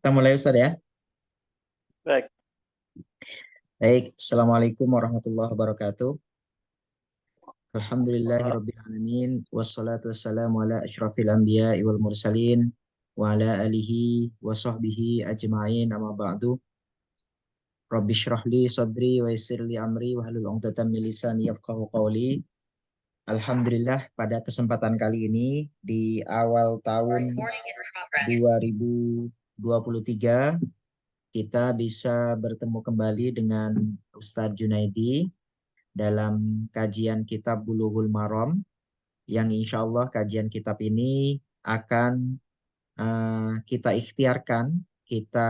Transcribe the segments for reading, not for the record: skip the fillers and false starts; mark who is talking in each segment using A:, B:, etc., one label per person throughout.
A: Kita mulai Ustaz ya.
B: Baik.
A: Baik, Assalamualaikum warahmatullahi wabarakatuh. Alhamdulillahirabbil alamin wassalatu wassalamu ala asyrafil anbiya'i wal mursalin wa ala alihi wa sahbihi ajma'in amma ba'du. Rabbi shrah li sadri wa yassir li amri wa hlul 'uqdatam min lisani yafqahu qawli. Alhamdulillah pada kesempatan kali ini di awal tahun 2023 kita bisa bertemu kembali dengan Ustadz Junaidi dalam kajian kitab Bulughul Maram yang insya Allah kajian kitab ini akan kita ikhtiarkan, kita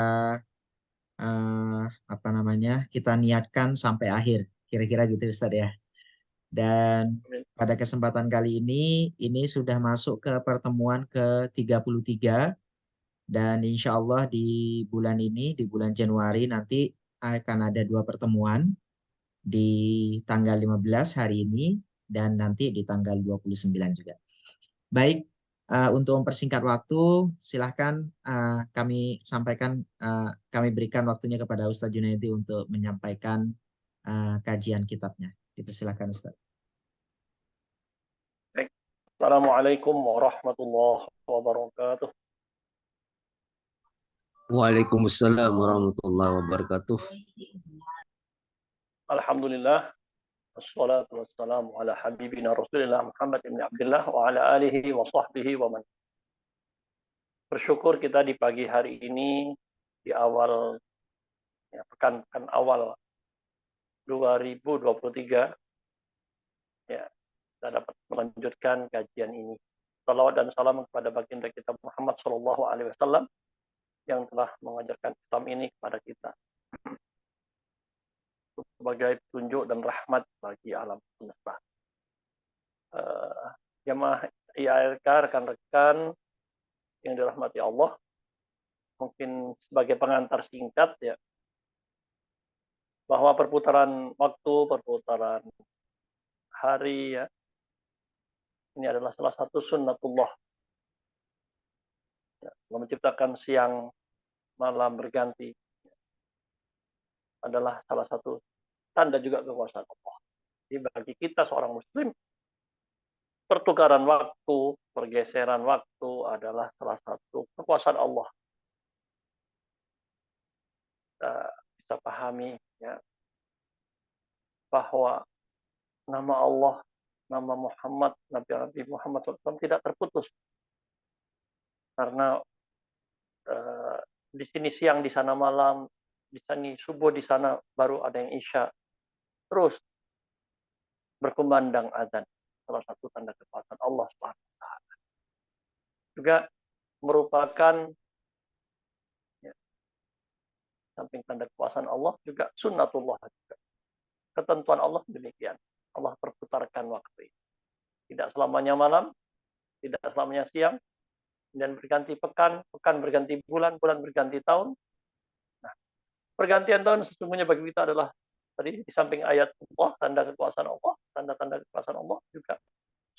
A: kita niatkan sampai akhir, kira-kira gitu Ustadz ya. Dan pada kesempatan kali ini sudah masuk ke pertemuan ke-33 dan insya Allah di bulan ini, di bulan Januari nanti akan ada 2 pertemuan di tanggal 15 hari ini dan nanti di tanggal 29 juga. Baik, untuk mempersingkat waktu, silahkan kami berikan waktunya kepada Ustadz Junaidi untuk menyampaikan kajian kitabnya. Dipersilakan Ustadz.
B: Baik. Assalamualaikum warahmatullahi wabarakatuh.
C: Waalaikumsalam warahmatullahi wabarakatuh.
B: Alhamdulillah. Wassalatu wassalamu ala habibina Rasulillah Muhammad ibn Abdullah wa ala alihi wa sahbihi wa man. Bersyukur kita di pagi hari ini di awal pekan awal 2023 ya kita dapat melanjutkan kajian ini. Salawat dan salam kepada baginda kita Muhammad sallallahu alaihi wasallam yang telah mengajarkan Islam ini kepada kita sebagai petunjuk dan rahmat bagi alam semesta. Jamaah IALK, rekan-rekan yang dirahmati Allah, mungkin sebagai pengantar singkat ya, bahwa perputaran waktu, perputaran hari ya, ini adalah salah satu sunnatullah. Ya, Allah menciptakan siang malam berganti adalah salah satu tanda juga kekuasaan Allah. Jadi bagi kita seorang muslim, pertukaran waktu, pergeseran waktu adalah salah satu kekuasaan Allah. Kita bisa pahami ya, bahwa nama Allah, nama Muhammad, Nabi Muhammad SAW tidak terputus. Karena di sini siang, di sana malam, di sini subuh, di sana baru ada yang isya. Terus berkumandang azan. Salah satu tanda kekuasaan Allah SWT. Juga merupakan ya, samping tanda kekuasaan Allah juga sunnatullah juga. Ketentuan Allah demikian. Allah perputarkan waktu ini. Tidak selamanya malam, tidak selamanya siang, dan berganti pekan, pekan berganti bulan, bulan berganti tahun. Nah, pergantian tahun sesungguhnya bagi kita adalah tadi di samping ayat Allah, tanda kekuasaan Allah, tanda-tanda kekuasaan Allah juga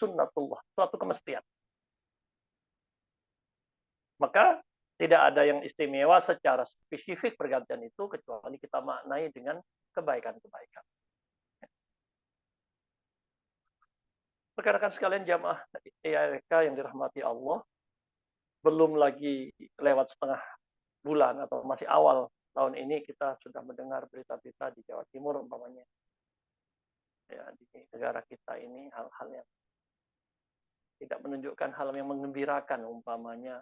B: sunnatullah, suatu kemestian. Maka tidak ada yang istimewa secara spesifik pergantian itu kecuali kita maknai dengan kebaikan-kebaikan. Rekan-rekan sekalian jamaah IALK yang dirahmati Allah, belum lagi lewat setengah bulan atau masih awal tahun ini kita sudah mendengar berita-berita di Jawa Timur umpamanya. Ya, di negara kita ini hal-hal yang tidak menunjukkan hal yang menggembirakan, umpamanya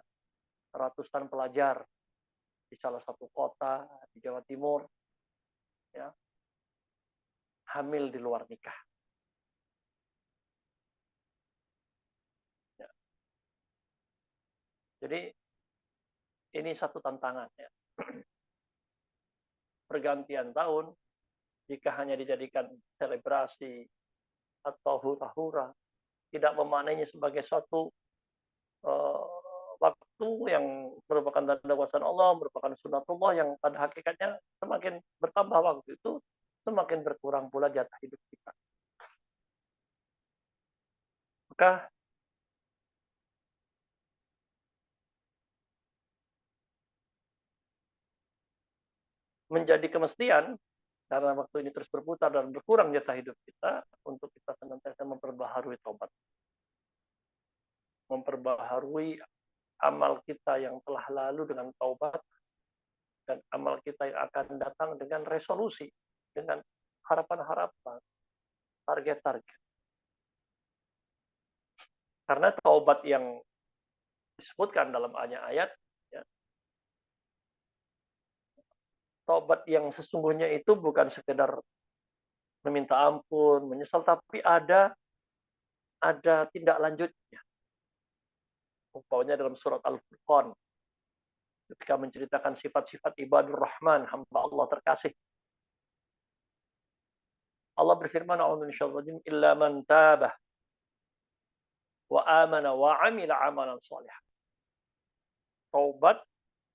B: ratusan pelajar di salah satu kota di Jawa Timur ya, hamil di luar nikah. Ya. Jadi ini satu tantangan ya. Pergantian tahun jika hanya dijadikan selebrasi atau hura-hura, tidak memaknainya sebagai suatu waktu yang merupakan tanda kekuasaan Allah, merupakan sunnatullah yang pada hakikatnya semakin bertambah waktu itu, semakin berkurang pula jatah hidup kita. Maka menjadi kemestian karena waktu ini terus berputar dan berkurang jatah hidup kita untuk kita senantiasa memperbaharui taubat, memperbaharui amal kita yang telah lalu dengan taubat dan amal kita yang akan datang dengan resolusi, dengan harapan-harapan, target-target. Karena taubat yang disebutkan dalam banyak ayat, ya, taubat yang sesungguhnya itu bukan sekedar meminta ampun, menyesal, tapi ada tindak lanjutnya. Umpamanya dalam surat Al-Furqan, ketika menceritakan sifat-sifat ibadur Rahman, hamba Allah terkasih. Allah berfirman, "A'udzu minasyaitonir rajim, illa man tabah wa amana wa 'amila 'amalan shalihan." Taubat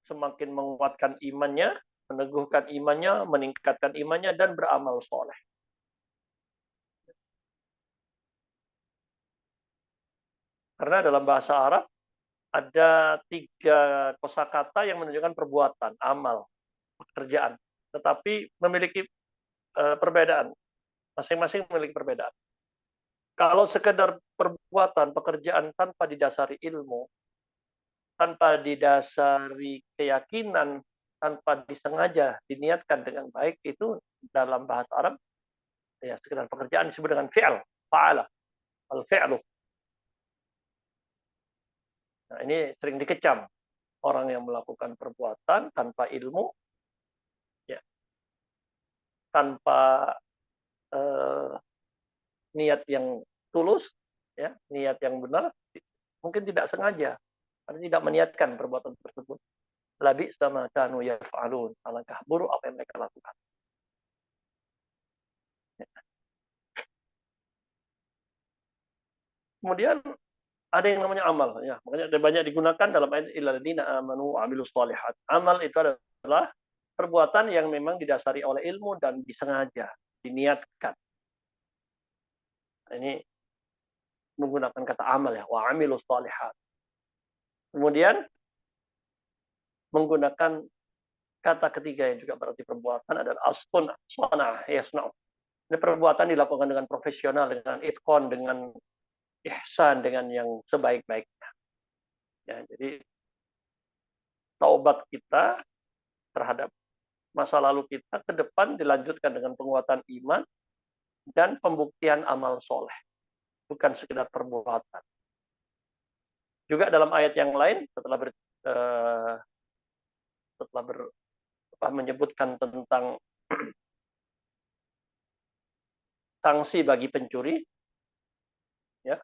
B: semakin menguatkan imannya, meneguhkan imannya, meningkatkan imannya, dan beramal soleh. Karena dalam bahasa Arab ada 3 kosakata yang menunjukkan perbuatan, amal, pekerjaan, tetapi memiliki perbedaan. Masing-masing memiliki perbedaan. Kalau sekedar perbuatan, pekerjaan tanpa didasari ilmu, tanpa didasari keyakinan, tanpa disengaja diniatkan dengan baik, itu dalam bahasa Arab ya sekedar pekerjaan disebut dengan fi'al, fa'ala, al-fi'lu. Nah, ini sering dikecam orang yang melakukan perbuatan tanpa ilmu, ya, tanpa niat yang tulus, ya, niat yang benar, mungkin tidak sengaja, karena tidak meniatkan perbuatan tersebut. Labi sama kanu yaf'alun, alangkah buruk apa yang mereka lakukan. Ya. Kemudian ada yang namanya amal, ya, makanya ada banyak digunakan dalam ayat illalladzina amanu wa amilus shalihat. Amal itu adalah perbuatan yang memang didasari oleh ilmu dan disengaja, diniatkan. Ini menggunakan kata amal ya, wa amilus shalihat. Kemudian menggunakan kata ketiga yang juga berarti perbuatan adalah as-sun'ah, sana'ah, yasna'u. Ini perbuatan dilakukan dengan profesional, dengan itqan, dengan ihsan, dengan yang sebaik-baiknya. Ya, jadi taubat kita terhadap masa lalu kita ke depan dilanjutkan dengan penguatan iman dan pembuktian amal soleh, bukan sekedar perbuatan. Juga dalam ayat yang lain menyebutkan tentang sanksi bagi pencuri, ya,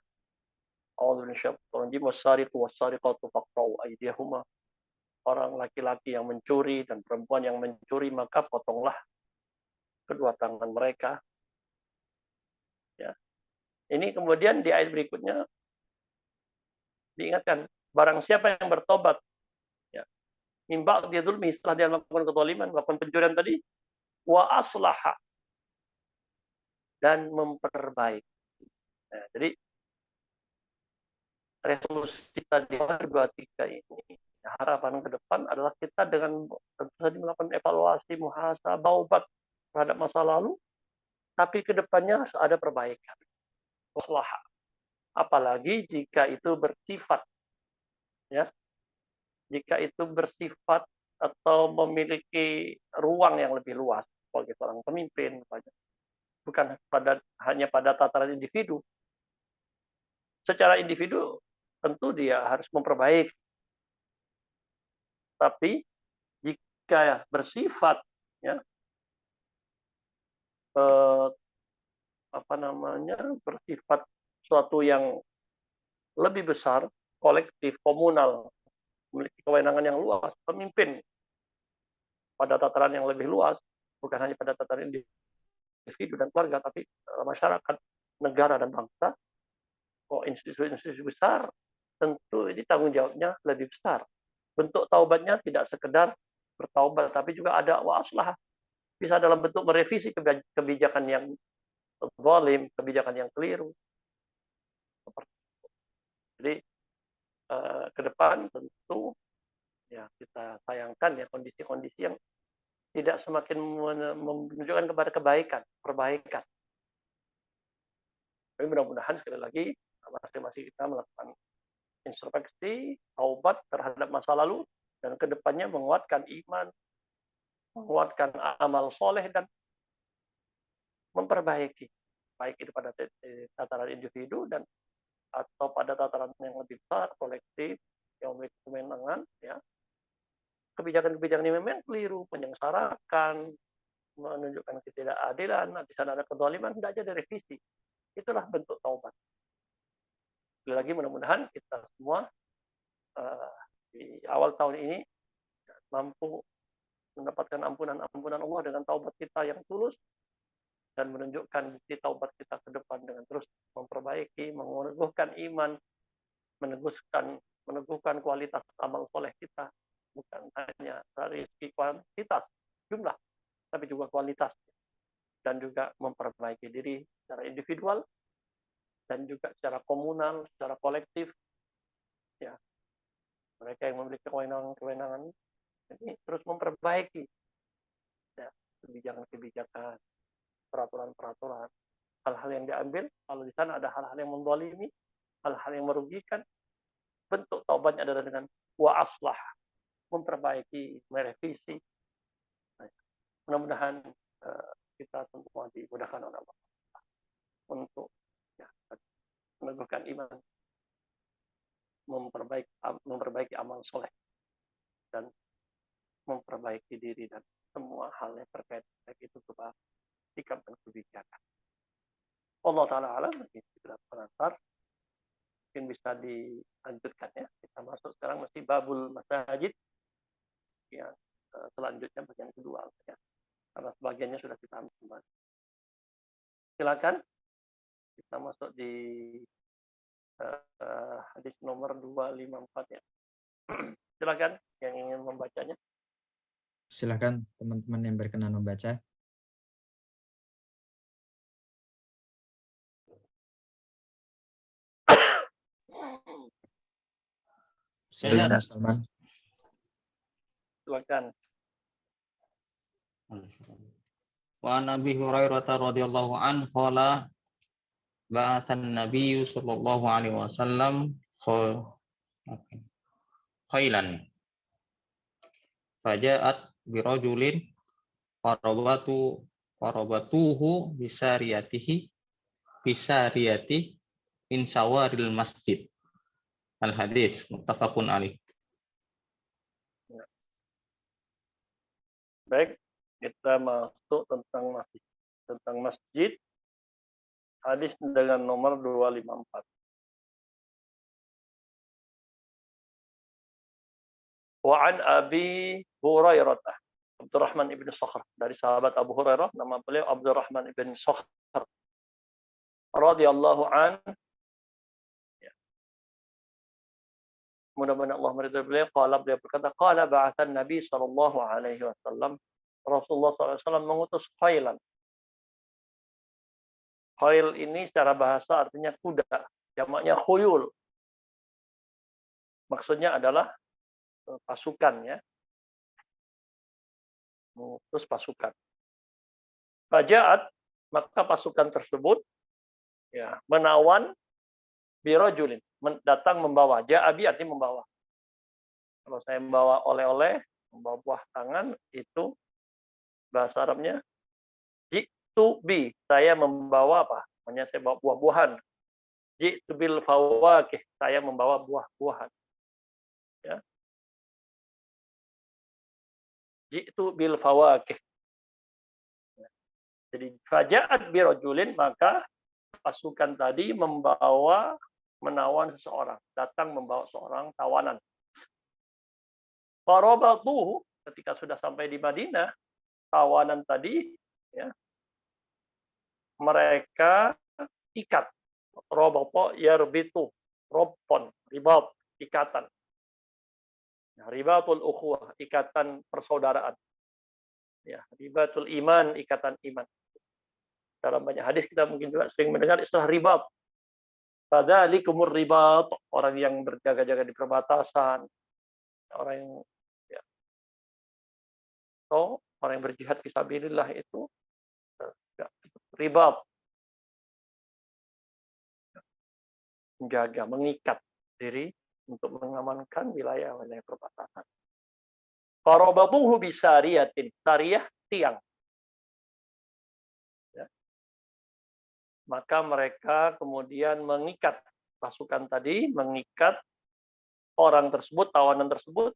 B: orang laki-laki yang mencuri dan perempuan yang mencuri maka potonglah kedua tangan mereka. Ya. Ini kemudian di ayat berikutnya diingatkan, barang siapa yang bertobat, ya, mimba dia zulmi, setelah dia melakukan kezaliman, melakukan pencurian tadi, wa aslaha, dan memperbaiki. Nah, jadi resolusi kita di 2023 ini, harapan ke depan adalah kita dengan tentu saja melakukan evaluasi, muhasabah, obat terhadap masa lalu, tapi ke depannya harus ada perbaikan. Masalah. Apalagi jika itu bersifat, ya, jika itu bersifat atau memiliki ruang yang lebih luas sebagai seorang pemimpin, bukan hanya pada tataran individu. Secara individu tentu dia harus memperbaiki, tapi jika bersifat, ya, bersifat suatu yang lebih besar, kolektif, komunal, memiliki kewenangan yang luas, pemimpin pada tataran yang lebih luas, bukan hanya pada tataran individu dan keluarga, tapi masyarakat, negara dan bangsa, institusi-institusi besar, tentu ini tanggung jawabnya lebih besar. Bentuk taubatnya tidak sekedar bertaubat, tapi juga ada waslah, bisa dalam bentuk merevisi kebijakan yang zalim, kebijakan yang keliru. Jadi ke depan tentu ya kita sayangkan ya kondisi-kondisi yang tidak semakin menunjukkan kepada kebaikan, perbaikan. Tapi mudah-mudahan sekali lagi masing-masing kita melakukan introspeksi, taubat terhadap masa lalu, dan kedepannya menguatkan iman, menguatkan amal soleh, dan memperbaiki, baik itu pada tataran individu dan atau pada tataran yang lebih besar, kolektif, yang memiliki kewenangan, ya. Kebijakan-kebijakan ini memang keliru, menyengsarakan, menunjukkan ketidakadilan, di sana ada kezaliman, tidak ada revisi. Itulah bentuk taubat. Sekali lagi mudah-mudahan kita semua di awal tahun ini mampu mendapatkan ampunan Allah dengan taubat kita yang tulus, dan menunjukkan bukti taubat kita ke depan dengan terus memperbaiki, meneguhkan iman, meneguhkan kualitas amal soleh kita, bukan hanya dari segi kuantitas jumlah, tapi juga kualitas, dan juga memperbaiki diri secara individual dan juga secara komunal, secara kolektif, ya. Mereka yang memiliki kewenangan ini terus memperbaiki, ya, kebijakan-kebijakan, peraturan-peraturan, hal-hal yang diambil. Kalau di sana ada hal-hal yang menzalimi, hal-hal yang merugikan, bentuk taubatnya adalah dengan wa aslah, memperbaiki, merevisi. Nah, mudah-mudahan kita semua dimudahkan oleh Allah untuk, ya, meneguhkan iman, memperbaiki amal soleh, dan memperbaiki diri dan semua hal yang terkait baik itu berupa sikap dan kebijakan. Allah Ta'ala alam, kita pengantar, mungkin bisa dilanjutkan, ya. Kita masuk sekarang masih babul masajid, yang selanjutnya bagian kedua, ya. Karena sebagiannya sudah kita ambil. Silakan kita masuk di hadis nomor 254, ya. Silakan yang ingin membacanya.
A: Silakan teman-teman yang berkenan membaca. Silakan Salman.
B: Silakan.
D: Wa Nabi Hurairah radhiyallahu anhu qala ba'athan Nabi sallallahu alaihi wasallam khailan faja'at birajulin qarabatuhu bisariyati min sawaril masjid. Al hadits muttafaqun alaih.
B: Baik, kita masuk tentang masjid, hadis dengan nomor 254. Wa an Abi Hurairah, Abdurrahman ibn Sakhr, dari sahabat Abu Hurairah, nama beliau Abdurrahman ibn Sakhr radhiyallahu an. Mudah-mudahan Allah meridai beliau. Beliau berkata, qala ba'athan Nabi sallallahu alaihi wasallam, Rasulullah SAW mengutus khailan. Khail ini secara bahasa artinya kuda, jamaknya khuyul. Maksudnya adalah pasukan, ya. Mengutus pasukan. Faja'at, maka pasukan tersebut, ya, menawan birajulin, datang membawa. Ja'abi artinya membawa. Kalau saya membawa oleh-oleh, membawa buah tangan, itu bahasa Arabnya ji'tu bi, saya membawa apa? Makanya saya bawa buah-buahan. Ji'tu bil fawakih, saya membawa buah-buahan. Ya. Ji'tu bil fawakih. Jadi faja'at birajulin, maka pasukan tadi menawan seseorang, datang membawa seorang tawanan. Farabatuhu, ketika sudah sampai di Madinah, tawanan tadi, ya, mereka ikat. Rabato yarbitu, robpon, ribat, ikatan. Nah, ribatul ukhuwah, ikatan persaudaraan. Ya, ribatul iman, ikatan iman. Dalam banyak hadis kita mungkin juga sering mendengar istilah ribat. Fadzalikumur ribat, orang yang berjaga-jaga di perbatasan, orang yang, ya. So, Orang yang berjihad fisabilillah itu ribat, menjaga, mengikat diri untuk mengamankan wilayah-wilayah perbatasan. Farabatuhu bisariyatin, sariyah tiang. Ya. Maka mereka kemudian mengikat pasukan tadi, mengikat orang tersebut, tawanan tersebut,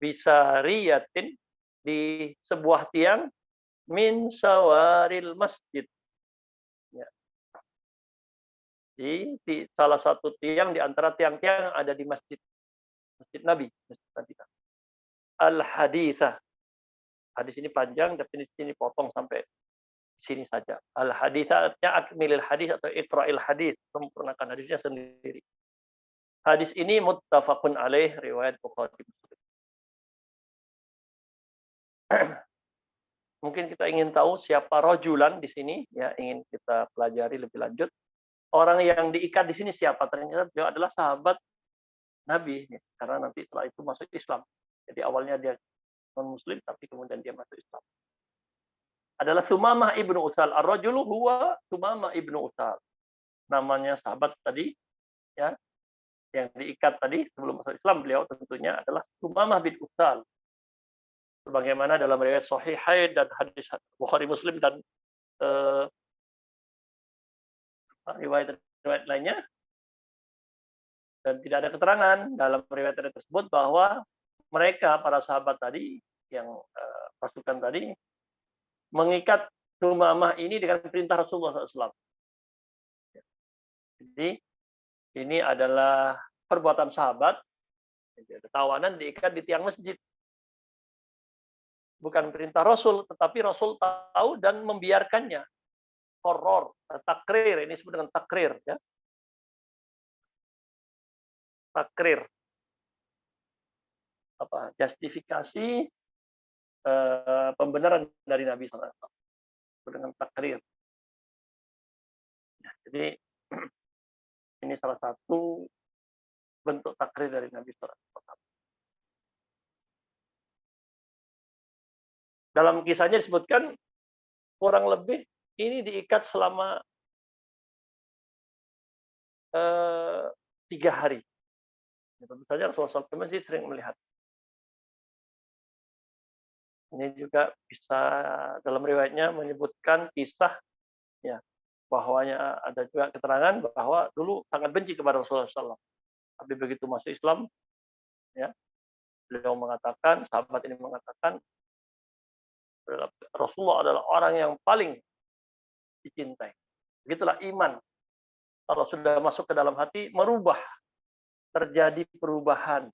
B: bisariyatin di sebuah tiang min sawaril masjid. Ya. Di salah satu tiang di antara tiang-tiang yang ada di masjid Nabi, masjid Nabi. Al-haditsah. Hadis ini panjang, tapi di sini potong sampai sini saja. Al-haditsah artinya akmilil hadis atau iqra'il hadis, sempurnakan hadisnya sendiri. Hadis ini muttafaqun alaih, riwayat Bukhari Muslim. Mungkin kita ingin tahu siapa rojulan di sini, ya, ingin kita pelajari lebih lanjut. Orang yang diikat di sini siapa? Ternyata dia adalah sahabat Nabi, ya, karena nanti setelah itu masuk Islam. Jadi awalnya dia non-Muslim, tapi kemudian dia masuk Islam. Adalah Sumamah ibnu Usal. Ar-rajulu huwa Sumamah ibnu Usal. Namanya sahabat tadi, ya, yang diikat tadi sebelum masuk Islam, beliau tentunya adalah Sumamah bin Usal. Sebagaimana dalam riwayat Sahihain dan hadis Bukhari Muslim dan riwayat-riwayat lainnya. Dan tidak ada keterangan dalam riwayat tersebut bahwa mereka, para sahabat tadi, yang pasukan tadi, mengikat Sumamah ini dengan perintah Rasulullah SAW. Jadi, ini adalah perbuatan sahabat, tawanan diikat di tiang masjid. Bukan perintah Rasul, tetapi Rasul tahu dan membiarkannya. Horor, takrir, ini disebut dengan takrir. Ya. Takrir. Justifikasi pembenaran dari Nabi SAW dengan takrir. Ya, jadi ini salah satu bentuk takrir dari Nabi SAW. Dalam kisahnya disebutkan kurang lebih ini diikat selama 3 hari. Tentu saja Rasulullah SAW masih sering melihat. Ini juga bisa dalam riwayatnya menyebutkan kisah, ya, bahwanya ada juga keterangan bahwa dulu sangat benci kepada Rasulullah SAW. Tapi begitu masuk Islam, ya, beliau mengatakan, sahabat ini mengatakan, Rasulullah adalah orang yang paling dicintai. Begitulah iman. Kalau sudah masuk ke dalam hati, merubah. Terjadi perubahan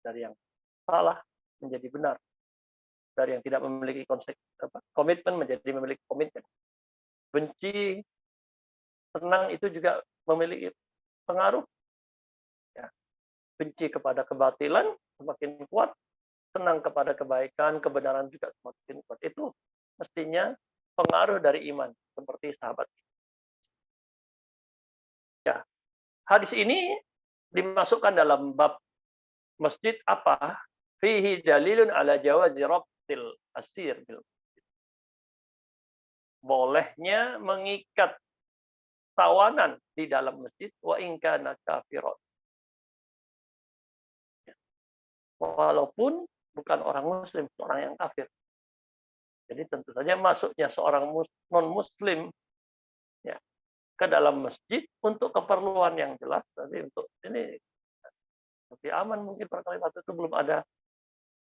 B: dari yang salah menjadi benar. Dari yang tidak memiliki komitmen menjadi memiliki komitmen. Benci, senang itu juga memiliki pengaruh. Ya. Benci kepada kebatilan semakin kuat, senang kepada kebaikan, kebenaran juga semakin kuat. Itu mestinya pengaruh dari iman, seperti sahabat. Ya. Hadis ini dimasukkan dalam bab masjid apa? Fihi dalilun ala jawazi rabtil asir bil masjid. Bolehnya mengikat tawanan di dalam masjid wa in kana kafiran. Walaupun bukan orang muslim, orang yang kafir. Jadi tentu saja masuknya seorang non-muslim, ya, ke dalam masjid untuk keperluan yang jelas. Tadi untuk ini lebih aman mungkin barangkali waktu itu belum ada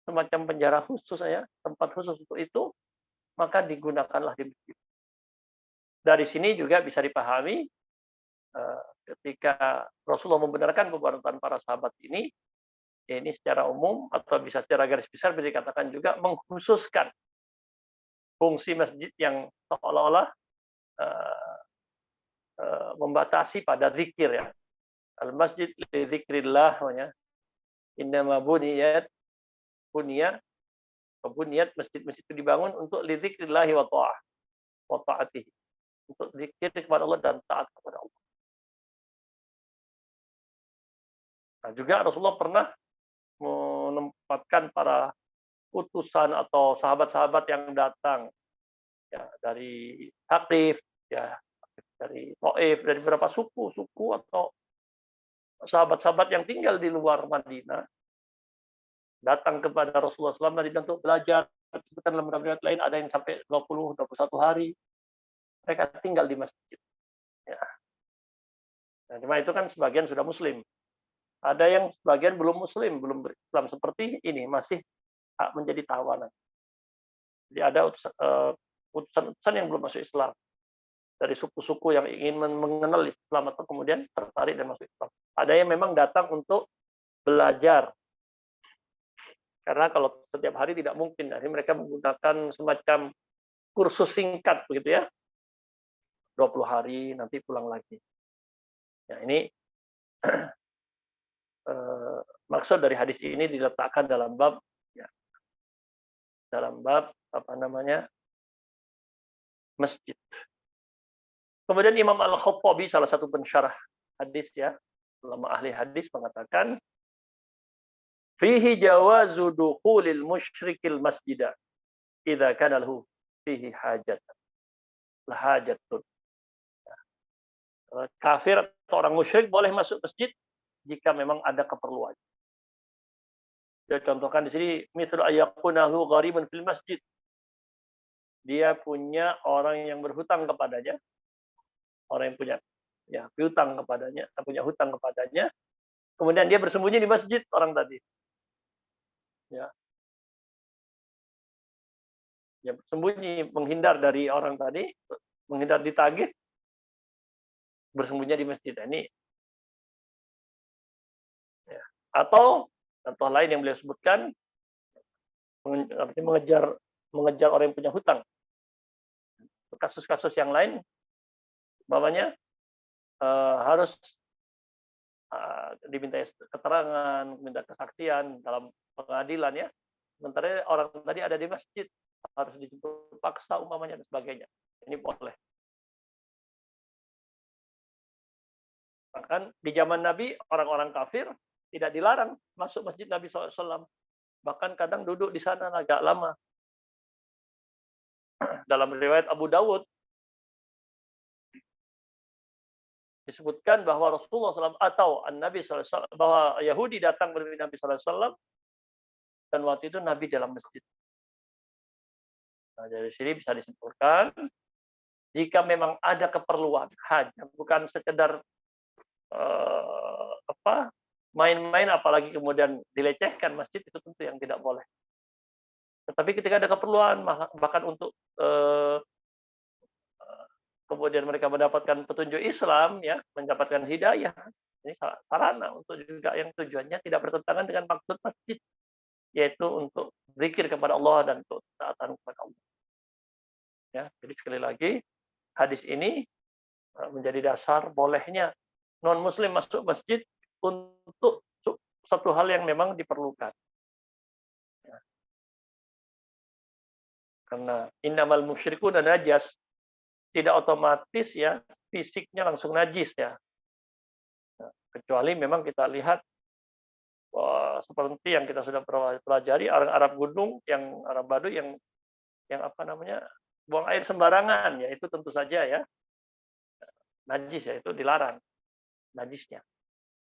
B: semacam penjara khusus, ya, tempat khusus untuk itu, maka digunakanlah di masjid. Dari sini juga bisa dipahami ketika Rasulullah membenarkan perbuatan para sahabat ini secara umum atau bisa secara garis besar bisa dikatakan juga mengkhususkan fungsi masjid yang seolah-olah membatasi pada zikir, ya. Al-masjid li dzikrillah, namanya. Innama buniyat masjid-masjid itu dibangun untuk li dzikrillah wa ta'atihi. Untuk zikir kepada Allah dan taat kepada Allah. Nah, juga Rasulullah pernah menempatkan para utusan atau sahabat-sahabat yang datang ya dari Thaqif, ya dari Taif, dari beberapa suku atau sahabat-sahabat yang tinggal di luar Madinah datang kepada Rasulullah SAW Madinah untuk belajar. Disebutkan dalam riwayat lain ada yang sampai 20-21 hari mereka tinggal di masjid. Ya. Nah, cuma itu kan sebagian sudah Muslim. Ada yang sebagian belum Muslim, belum berislam seperti ini, masih menjadi tawanan. Jadi ada utusan-utusan yang belum masuk Islam dari suku-suku yang ingin mengenal Islam atau kemudian tertarik dan masuk Islam. Ada yang memang datang untuk belajar. Karena kalau setiap hari tidak mungkin, jadi mereka menggunakan semacam kursus singkat begitu ya. 20 hari nanti pulang lagi. Ya, ini maksud dari hadis ini diletakkan dalam bab ya, dalam bab apa namanya? Masjid. Kemudian Imam Al-Khattabi, salah satu pensyarah hadis ya, ulama ahli hadis mengatakan fihi jawazu dukhulil musyrikil masjidah idza kana lahu fihi hajatun. Kafir atau orang musyrik boleh masuk masjid jika memang ada keperluan. Dia contohkan di sini misal ayaqunahu gharibun fil masjid. Dia punya orang yang berhutang kepadanya, orang yang punya hutang kepadanya, kemudian dia bersembunyi di masjid orang tadi. Ya, bersembunyi, menghindar dari orang tadi, menghindar ditagih, bersembunyi di masjid. Ini ya. Atau contoh lain yang beliau sebutkan, mengejar orang yang punya hutang. Kasus-kasus yang lain, umpamanya harus diminta keterangan, minta kesaksian dalam pengadilan ya. Sementara orang tadi ada di masjid, harus dijemput paksa umpamanya dan sebagainya. Ini boleh. Bahkan di zaman Nabi, orang-orang kafir tidak dilarang masuk masjid Nabi SAW. Bahkan kadang duduk di sana agak lama. Dalam riwayat Abu Dawud, disebutkan bahwa Rasulullah SAW atau Nabi SAW, bahwa Yahudi datang menemui Nabi SAW, dan waktu itu Nabi dalam masjid. Nah, dari sini bisa disimpulkan, jika memang ada keperluan hajat, bukan sekedar main-main, apalagi kemudian dilecehkan masjid, itu tentu yang tidak boleh. Tetapi ketika ada keperluan, bahkan untuk kemudian mereka mendapatkan petunjuk Islam, ya, mendapatkan hidayah, ini sarana untuk juga yang tujuannya tidak bertentangan dengan maksud masjid, yaitu untuk zikir kepada Allah dan untuk taatan kepada Allah. Ya, jadi sekali lagi hadis ini menjadi dasar bolehnya non-Muslim masuk masjid untuk satu hal yang memang diperlukan. Ya. Karena innamal musyrikuna najas, tidak otomatis ya fisiknya langsung najis ya. Nah, kecuali memang kita lihat seperti yang kita sudah pelajari, orang Arab gunung, yang Arab Baduy yang apa namanya, buang air sembarangan, ya itu tentu saja ya najis, ya itu dilarang najisnya.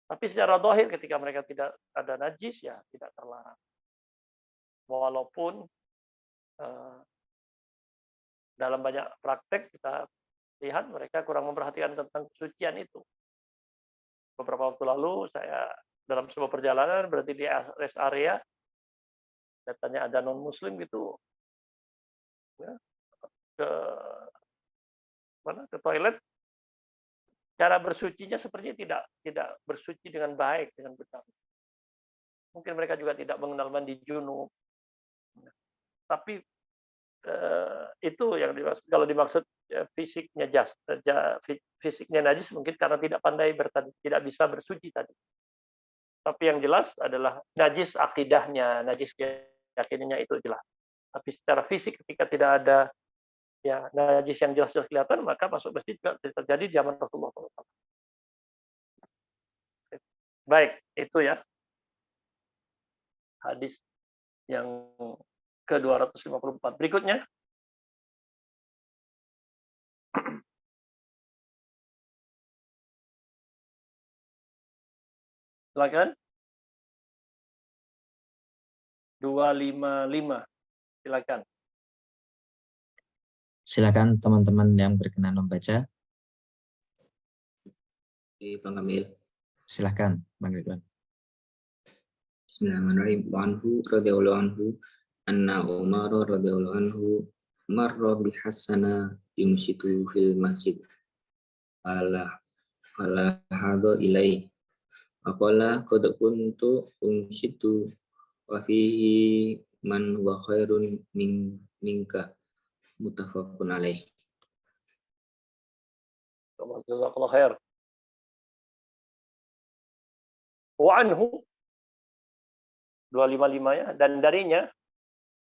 B: Tapi secara zahir ketika mereka tidak ada najis, ya tidak terlarang. Walaupun dalam banyak praktek kita lihat mereka kurang memperhatikan tentang kesucian itu. Beberapa waktu lalu saya dalam sebuah perjalanan berarti di rest area, datanya ada non Muslim gitu, ya, ke toilet, cara bersucinya sepertinya tidak bersuci dengan baik, dengan benar. Mungkin mereka juga tidak mengenal mandi junub, tapi itu yang dimaksud, kalau dimaksud fisiknya fisiknya najis mungkin karena tidak pandai tidak bisa bersuci tadi. Tapi yang jelas adalah najis akidahnya, najis keyakinannya itu jelas. Tapi secara fisik ketika tidak ada ya najis yang jelas-jelas kelihatan, maka masuk masjid juga terjadi di zaman Rasulullah SAW. Baik, itu ya hadis yang ke-254. Berikutnya. Silakan. 255. Silakan.
A: Silakan teman-teman yang berkenan membaca.
C: Bang Kamil.
A: Silakan, Bang Ridwan.
C: Bismillahirrahmanirrahim. Anhu radhiyallahu anhu anna Umar radhiyallahu anhu marra bi Hasana yumsitu fil masjid. Fala hadha ilai. Aqala qad kuntu umsitu wa fihi man wa khairun minka muttafaqun alaih.
B: Jazakallahu khair. Wa anhu 255 ya, dan darinya,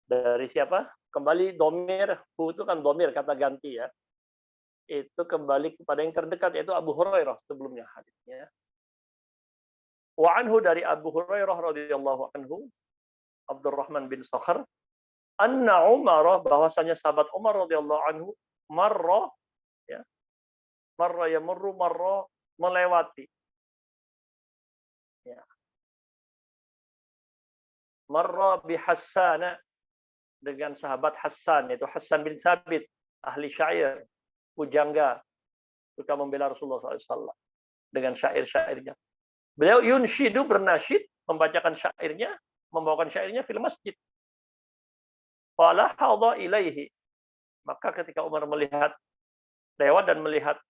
B: dari siapa? Kembali domir, hu itu kan domir, kata ganti ya. Itu kembali kepada yang terdekat, yaitu Abu Hurairah sebelumnya hadisnya. Wa anhu, dari Abu Hurairah radhiyallahu anhu, Abdurrahman bin Sakhar, anna Umar, bahwasanya sahabat Umar radhiyallahu anhu, marra ya. Marra yamurru, marra melewati. Ya. Marra bi Hassan, dengan sahabat Hassan, yaitu Hassan bin Sabit, ahli syair, pujangga, suka membela Rasulullah SAW dengan syair-syairnya. Beliau yunshidu, bernasyid, membacakan syairnya, membawakan syairnya fil masjid. Fala hadha ilaihi, maka ketika Umar melihat, lewat dan melihat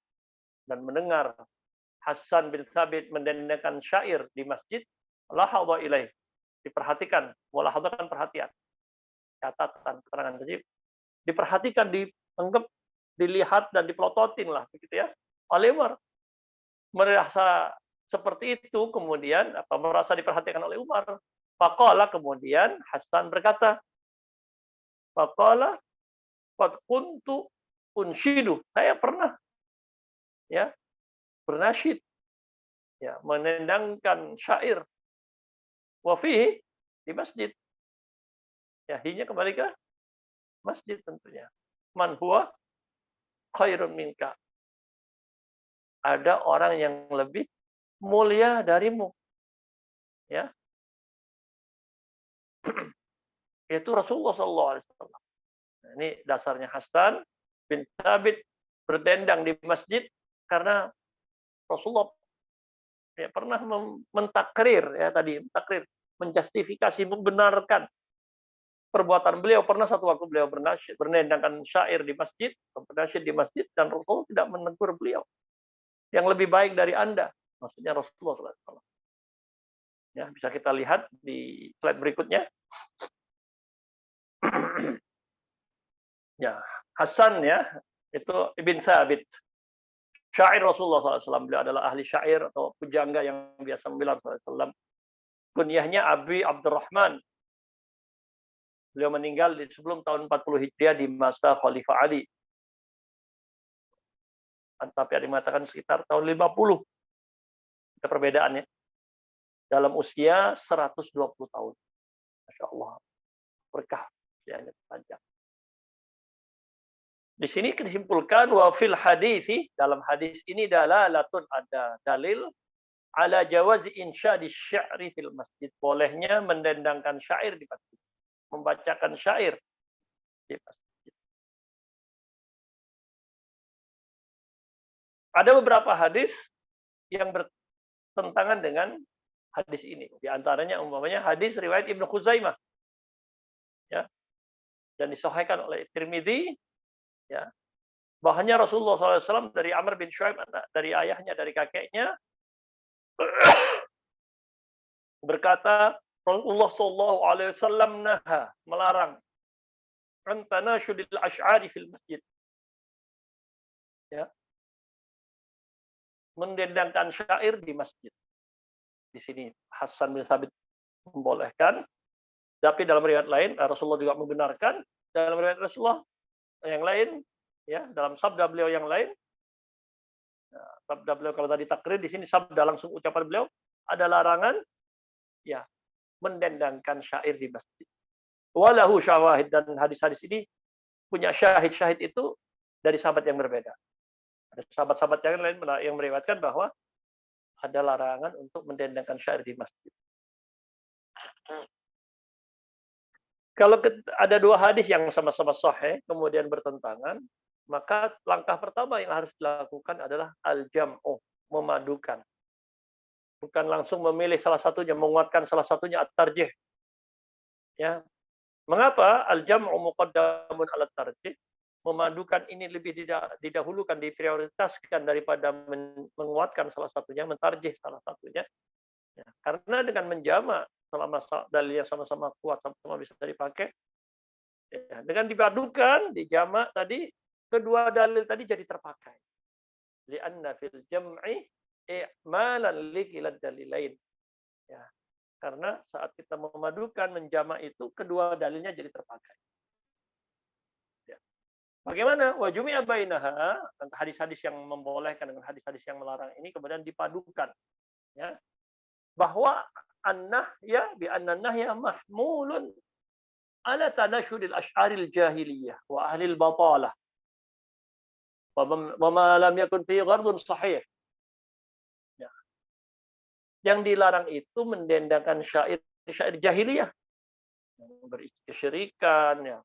B: dan mendengar Hassan bin Sabit mendendangkan syair di masjid, la hadha ilaihi, diperhatikan, wala hadha kan perhatian, catatan, keterangan kecil, diperhatikan, dianggap, dilihat dan dipelototin lah, begitu ya, oleh Umar. Merasa seperti itu, kemudian merasa diperhatikan oleh Umar. Faqala, kemudian Hasan berkata, faqala qad kuntu unshidu, saya pernah ya bernasyid, ya menendangkan syair, wa fihi, di masjid. Ya, hinya kembali ke masjid tentunya. Man huwa khairun minka, ada orang yang lebih mulia darimu, ya, yaitu Rasulullah SAW. Nah, ini dasarnya Hasan bin Thabit berdendang di masjid karena Rasulullah ya pernah mentakrir, ya tadi mentakrir, menjustifikasi, membenarkan perbuatan beliau. Pernah satu waktu beliau bernasyid, berdendangkan syair di masjid, bernasyid di masjid, dan Rasulullah tidak menegur beliau. Yang lebih baik dari Anda, maksudnya Rasulullah SAW. Ya, bisa kita lihat di slide berikutnya. Ya, Hasan ya, itu Ibn Sabit, syair Rasulullah SAW. Beliau adalah ahli syair atau pujangga yang biasa membela Rasulullah SAW. Kunyahnya Abi Abdurrahman. Beliau meninggal sebelum tahun 40 Hijriah di masa Khalifah Ali. Tapi ada yang mengatakan sekitar tahun 50. Ada perbedaannya. Dalam usia 120 tahun. Masya Allah. Berkah. Usianya panjang. Di sini disimpulkan wa fil hadisi, dalam hadis ini dalalatun, ada dalil ala jawazi insyadi syairi fil masjid, bolehnya mendendangkan syair di masjid, membacakan syair di masjid. Ada beberapa hadis yang bertentangan dengan hadis ini. Di antaranya umpamanya hadis riwayat Ibnu Khuzaimah, ya, dan disahihkan oleh Tirmidzi, ya, bahwasanya Rasulullah SAW dari Amr bin Shu'aib, dari ayahnya, dari kakeknya, berkata, Rasulullah SAW naha, melarang, an tanasyudil asy'ari fil masjid, ya, mendendangkan syair di masjid. Di sini Hasan bin Sabit membolehkan, tapi dalam riwayat lain Rasulullah juga membenarkan. Dalam riwayat Rasulullah yang lain, ya, dalam sabda beliau yang lain, sabda beliau kalau tadi takrir, di sini sabda langsung ucapan beliau, ada larangan, ya, mendendangkan syair di masjid. walahu syawahid, dan hadis-hadis ini punya syahid-syahid itu dari sahabat yang berbeda. Ada sahabat-sahabat yang lain yang meriwayatkan bahwa ada larangan untuk mendendangkan syair di masjid. Kalau ada dua hadis yang sama-sama sahih kemudian bertentangan, maka langkah pertama yang harus dilakukan adalah al-jam'u, memadukan. Bukan langsung memilih salah satunya, menguatkan salah satunya, at-tarjih. Ya. Mengapa al-jam'u muqaddamun 'ala at-tarjih? Memadukan ini lebih didahulukan, diprioritaskan daripada menguatkan salah satunya, mentarjih salah satunya. Ya, karena dengan menjamak selama dalilnya sama-sama kuat, sama-sama bisa dipakai, ya, dengan dipadukan, dijamak tadi, kedua dalil tadi jadi terpakai. Li'anna fil jam'i i'malan likilad dalilain. Ya, karena saat kita memadukan, menjamak itu, kedua dalilnya jadi terpakai. Ya. Bagaimana? Wa jumi'a bainaha, hadis-hadis yang membolehkan dengan hadis-hadis yang melarang ini kemudian dipadukan. Ya. Bahwa an-nahya bi anna an-nahya mahmulun ala tanashudil asy'aril jahiliyah wa ahlil batalah wa ma lam yakun fi ghardun sahih. Ya. Yang dilarang itu mendendangkan syair jahiliyah, berisi kesyirikan, ya,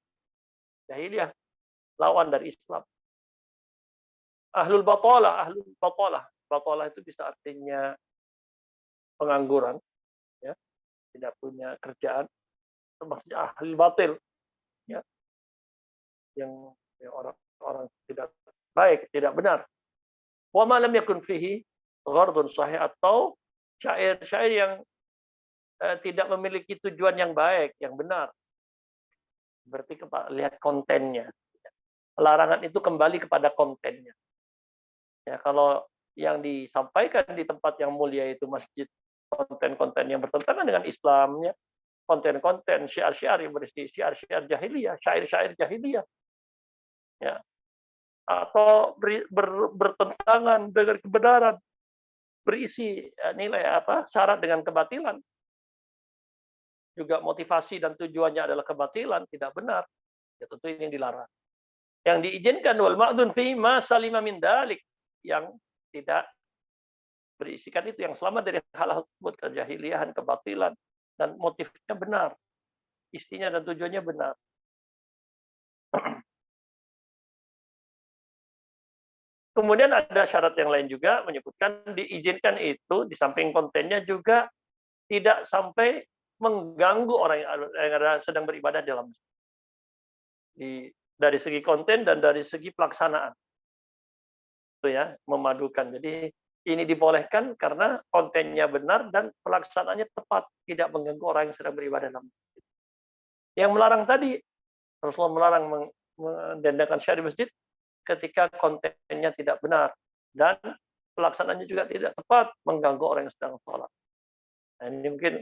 B: jahiliyah, lawan dari Islam. Ahlul batalah itu bisa artinya pengangguran, ya, tidak punya kerjaan, maksudnya ahli batil, ya, yang orang tidak baik, tidak benar. Wa ma lam yakun fihi ghardun sahih, atau syair-syair yang tidak memiliki tujuan yang baik, yang benar. Berarti lihat kontennya. Larangan itu kembali kepada kontennya. Ya, kalau yang disampaikan di tempat yang mulia itu masjid, konten-konten yang bertentangan dengan Islamnya, konten-konten syiar-syiar yang berisi syiar-syiar jahiliyah, syair-syair jahiliyah, ya, atau bertentangan dengan kebenaran, berisi nilai syarat dengan kebatilan, juga motivasi dan tujuannya adalah kebatilan, tidak benar, ya tentu ini dilarang. Yang diizinkan wal ma'dun fi ma salima min dalik, yang tidak berisikan itu, yang selamat dari hal-hal tersebut, kejahiliahan, kebatilan, dan motifnya benar, isinya dan tujuannya benar. Kemudian ada syarat yang lain juga menyebutkan diizinkan itu di samping kontennya juga tidak sampai mengganggu orang yang sedang beribadah dalam masjid. Dari segi konten dan dari segi pelaksanaan. Itu ya, memadukan. Jadi ini dibolehkan karena kontennya benar dan pelaksanaannya tepat, tidak mengganggu orang yang sedang beribadah dalam masjid. Yang melarang tadi, Rasulullah melarang mendendangkan syair di masjid ketika kontennya tidak benar dan pelaksanaannya juga tidak tepat, mengganggu orang yang sedang sholat. Nah, ini mungkin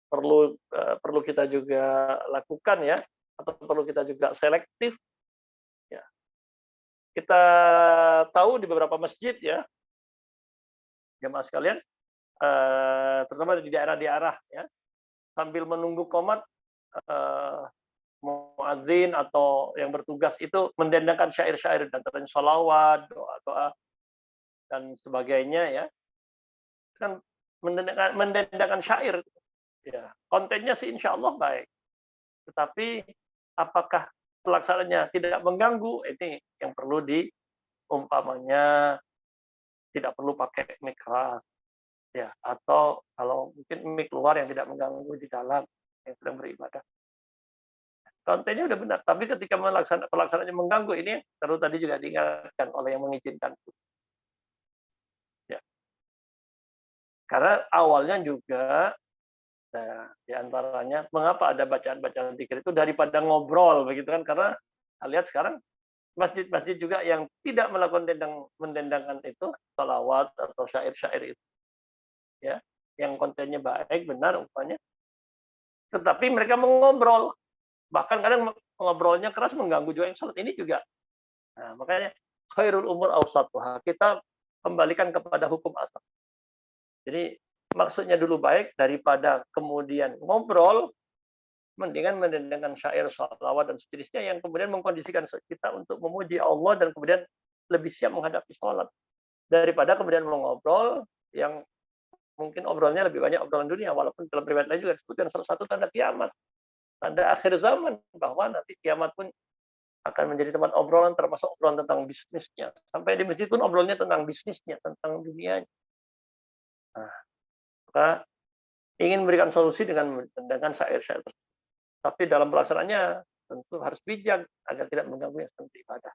B: perlu kita juga lakukan, ya, atau perlu kita juga selektif. Ya. Kita tahu di beberapa masjid, ya, jemaah sekalian, terutama di daerah-daerah, ya, sambil menunggu qomat, muadzin atau yang bertugas itu mendendangkan syair-syair dan terus sholawat, doa-doa dan sebagainya, ya, kan mendendangkan syair, ya, kontennya sih insya Allah baik, tetapi apakah pelaksanaannya tidak mengganggu, ini yang perlu umpamanya tidak perlu pakai mic keras, ya, atau kalau mungkin mic luar yang tidak mengganggu di dalam yang sedang beribadah. Kontennya udah benar, tapi ketika pelaksanaannya mengganggu, ini perlu tadi juga diingatkan oleh yang mengizinkan. Ya. Karena awalnya juga, nah, di antaranya mengapa ada bacaan-bacaan zikir itu daripada ngobrol, begitu kan? Karena lihat sekarang masjid-masjid juga yang tidak melakukan mendendangkan itu sholawat atau syair-syair itu, ya, yang kontennya baik, benar umpamanya, tetapi mereka mengobrol, bahkan kadang ngobrolnya keras mengganggu juga yang sholat, ini juga. Nah, makanya khairul umur awsatuha, kita kembalikan kepada hukum asal. Jadi maksudnya dulu baik daripada kemudian ngobrol mendingan mendendangkan syair, sholawat dan sejenisnya yang kemudian mengkondisikan kita untuk memuji Allah dan kemudian lebih siap menghadapi sholat daripada kemudian mengobrol yang mungkin obrolnya lebih banyak obrolan dunia, walaupun dalam riwayat lain juga disebutkan salah satu tanda kiamat, tanda akhir zaman, bahwa nanti kiamat pun akan menjadi tempat obrolan, termasuk obrolan tentang bisnisnya. Sampai di masjid pun obrolnya tentang bisnisnya, tentang dunia. Nah, maka ingin memberikan solusi dengan syair-syair tersebut. Tapi dalam pelaksanaannya tentu harus bijak agar tidak mengganggu yang sedang beribadah.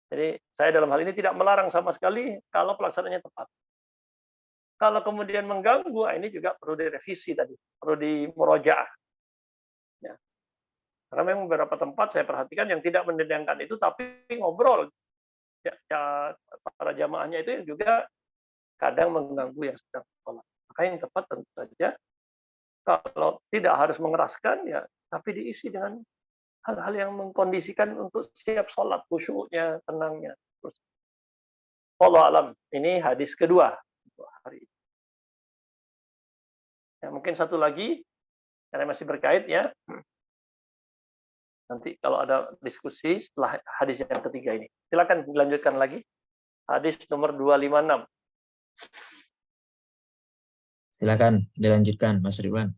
B: Jadi saya dalam hal ini tidak melarang sama sekali kalau pelaksanaannya tepat. Kalau kemudian mengganggu, ini juga perlu direvisi tadi, perlu dimurojaah. Ya. Karena memang beberapa tempat saya perhatikan yang tidak mendendangkan itu, tapi ngobrol. Para jamaahnya itu yang juga kadang mengganggu yang sedang sholat. Maka yang tepat tentu saja, kalau tidak harus mengeraskan, ya, tapi diisi dengan hal-hal yang mengkondisikan untuk siap sholat, khusyuknya, tenangnya. Terus, wallahu alam, ini hadis kedua untuk hari ini. Ya, mungkin satu lagi, karena masih berkait ya. Nanti kalau ada diskusi setelah hadis yang ketiga ini. Silakan dilanjutkan lagi. Hadis nomor 256.
A: Silakan dilanjutkan, Mas Ridwan.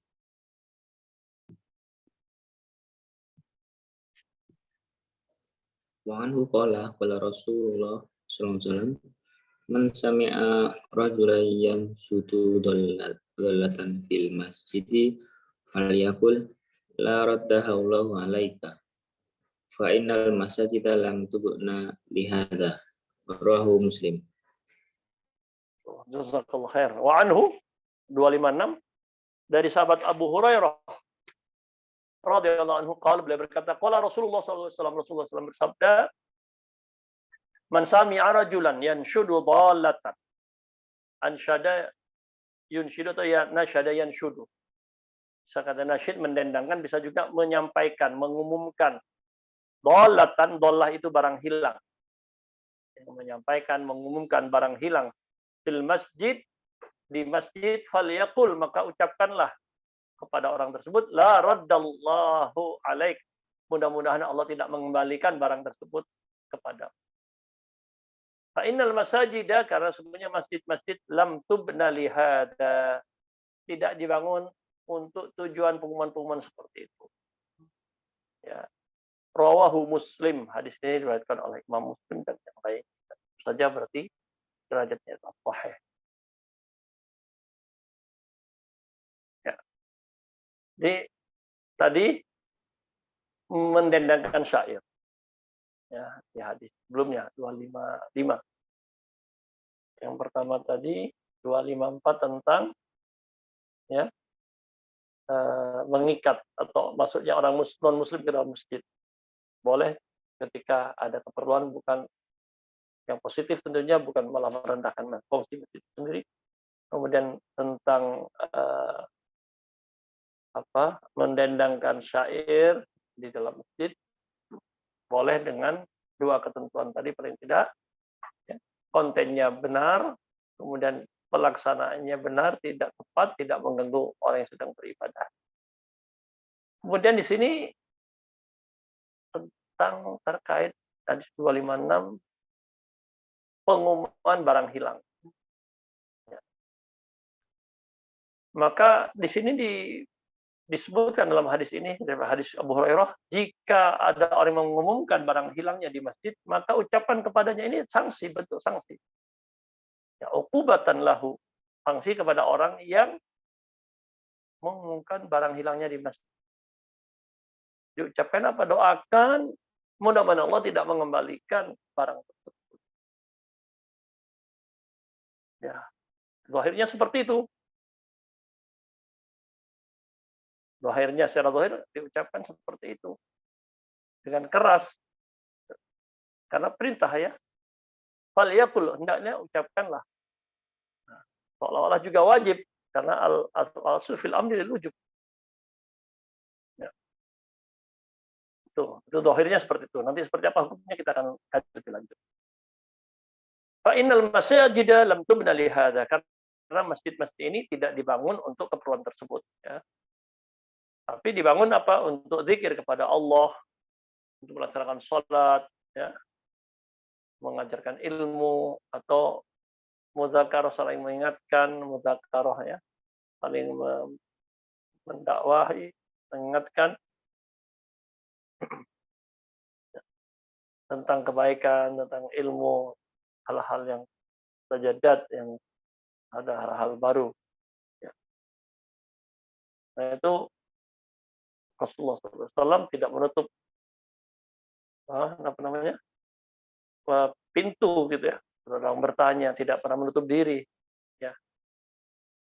C: Wa anhu qala Rasulullah sallallahu alaihi wasallam man sami'a rajulan yanshudu dallatan fil masjidi falyaqul la raddaha Allahu alaika fa innal masajida lam tubna lihada rawahu Muslim.
B: Jazakallahu khair. Wa anhu 256 dari sahabat Abu Hurairah radhiyallahu anhu qala, beliau berkata qala Rasulullah sallallahu alaihi wasallam, Rasulullah SAW bersabda, man sami'a rajulan yanshudu dallatan, ansyada yunshidu atau ya nasyada yanshudu. Bisa kata nasyid mendendangkan, bisa juga menyampaikan, mengumumkan. Dallatan, dallah itu barang hilang. Yang menyampaikan, mengumumkan barang hilang. Fil masjid, di masjid, falyaqul, maka ucapkanlah kepada orang tersebut, la raddallahu alaik. Mudah-mudahan Allah tidak mengembalikan barang tersebut kepada. Fa innal masajida, karena sebenarnya masjid-masjid lam tubna lihada, tidak dibangun untuk tujuan pengumuman-pengumuman seperti itu. Ya. Rawahu Muslim, hadis ini diriwayatkan oleh Imam Muslim dan yang lain. Saja berarti derajatnya sahih. Ya. Jadi tadi mendendangkan syair. Ya, di hadis sebelumnya 255. Yang pertama tadi 254 tentang ya mengikat atau masuknya orang non muslim ke dalam masjid. Boleh ketika ada keperluan, bukan yang positif tentunya, bukan malah merendahkan fungsi masjid sendiri. Kemudian tentang mendendangkan syair di dalam masjid, boleh dengan dua ketentuan tadi paling tidak, ya, kontennya benar, kemudian pelaksanaannya benar, tidak tepat, tidak mengganggu orang yang sedang beribadah. Kemudian di sini tentang terkait hadis 256 pengumuman barang hilang. Ya. Maka di sini disebutkan dalam hadis ini, dari hadis Abu Hurairah, jika ada orang yang mengumumkan barang hilangnya di masjid, maka ucapan kepadanya ini sanksi, bentuk sanksi. Ya, uqubatan lahu, sanksi kepada orang yang mengumumkan barang hilangnya di masjid. Diucapkan apa? Doakan, mudah-mudahan Allah tidak mengembalikan barang tersebut. Ya, zahirnya seperti itu. Zahirnya secara zahir diucapkan seperti itu. Dengan keras. Karena perintah ya. Falyaqul, hendaknya ucapkanlah. Nah, seolah-olah juga wajib. Karena al-asl fil amri lil wujub. Ya. Itu zahirnya seperti itu. Nanti seperti apa hukumnya kita akan kaji lebih lanjut. Fa innal masajida lam tubna li hadza, karena masjid-masjid ini tidak dibangun untuk keperluan tersebut, ya. Tapi dibangun apa? Untuk zikir kepada Allah, untuk melaksanakan sholat, ya, mengajarkan ilmu, atau muzakarah saling mengingatkan, muzakarah ya, saling mendakwahi, mengingatkan tentang kebaikan, tentang ilmu, hal-hal yang sajadat, yang ada hal-hal baru. Ya. Nah itu Rasulullah SAW tidak menutup apa namanya pintu gitu ya. Orang bertanya, tidak pernah menutup diri, ya,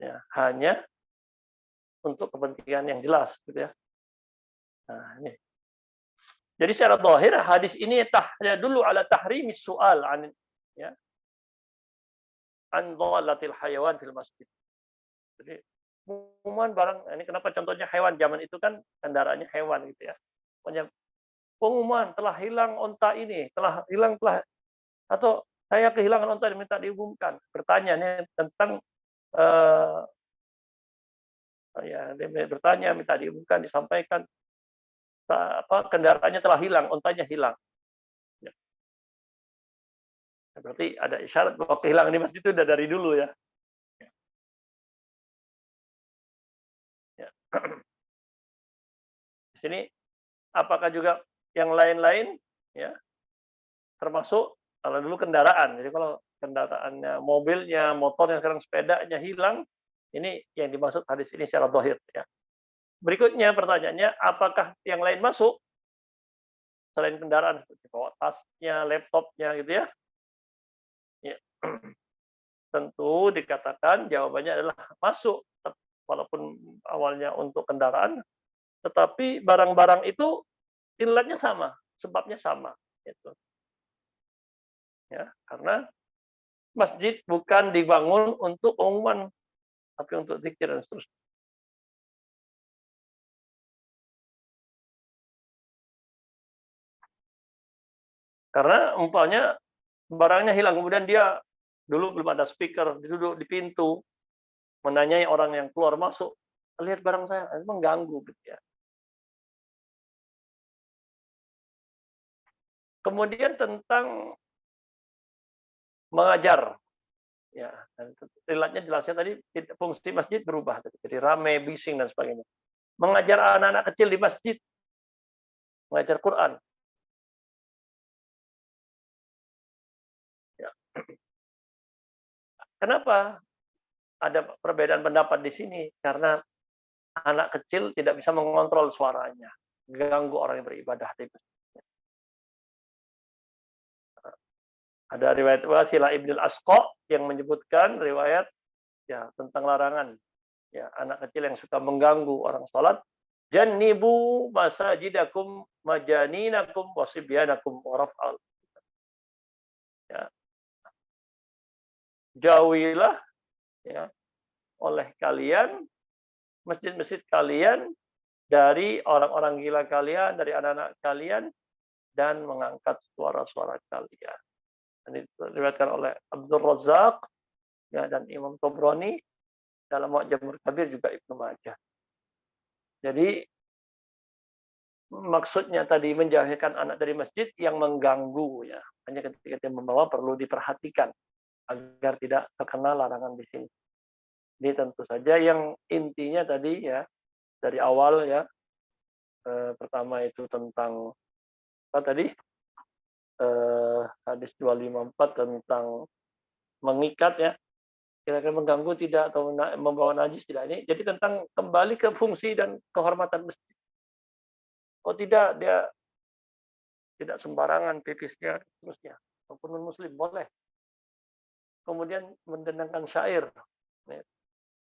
B: ya, hanya untuk kepentingan yang jelas, gitu ya. Nah, ini. Jadi secara zahir hadis ini dulu ala tahrimis soal an, ya, an dhalatil hayawan fil masjid. Jadi pengumuman barang ini kenapa contohnya hewan zaman itu kan kendaraannya hewan gitu ya. Pokoknya pengumuman telah hilang onta ini, telah hilang atau saya kehilangan onta diminta diumumkan. Bertanya nih tentang ya dia bertanya minta diumumkan disampaikan apa kendaraannya telah hilang, ontanya hilang. Ya. Berarti ada isyarat bahwa kehilangan di masjid itu sudah dari dulu ya. Ya. Di sini apakah juga yang lain-lain ya termasuk kalau dulu kendaraan. Jadi kalau kendaraannya mobilnya, motornya, sekarang sepedanya hilang, ini yang dimaksud hadis ini secara zahir ya. Berikutnya pertanyaannya, apakah yang lain masuk selain kendaraan seperti bawa tasnya, laptopnya gitu ya? Ya. Tentu dikatakan jawabannya adalah masuk, walaupun awalnya untuk kendaraan, tetapi barang-barang itu ilatnya sama, sebabnya sama. Gitu. Ya, karena masjid bukan dibangun untuk pengumuman, tapi untuk zikir dan seterusnya. Karena umpamanya barangnya hilang, kemudian dia dulu belum ada speaker, duduk di pintu, menanyai orang yang keluar masuk, lihat barang saya, itu mengganggu gitu ya. Kemudian tentang mengajar, ya, ilatnya jelasnya tadi fungsi masjid berubah, jadi ramai, bising dan sebagainya. Mengajar anak-anak kecil di masjid, mengajar Quran. Ya. Kenapa ada perbedaan pendapat di sini? Karena anak kecil tidak bisa mengontrol suaranya, ganggu orang yang beribadah di masjid. Ada riwayat Wasilah Ibn al-Asqa yang menyebutkan riwayat ya tentang larangan ya anak kecil yang suka mengganggu orang salat. Jannibu masajidakum majaninakum wasibyanakum waraf'al. Ya. Jauhilah ya oleh kalian masjid-masjid kalian dari orang-orang gila kalian, dari anak-anak kalian, dan mengangkat suara-suara kalian. Ini diriwayatkan oleh Abdul Razak ya, dan Imam Tabrani dalam Mu'jamul Kabir, juga Ibnu Majah. Jadi maksudnya tadi menjauhkan anak dari masjid yang mengganggu ya. Hanya ketika dia membawa perlu diperhatikan agar tidak terkena larangan di sini. Ini tentu saja yang intinya tadi ya dari awal ya. Pertama itu tentang apa tadi? Hadis 254 tentang mengikat ya. Kira-kira mengganggu tidak atau membawa najis tidak, ini jadi tentang kembali ke fungsi dan kehormatan masjid. Oh tidak, dia tidak sembarangan pipisnya terusnya, walaupun muslim boleh. Kemudian mendendangkan syair,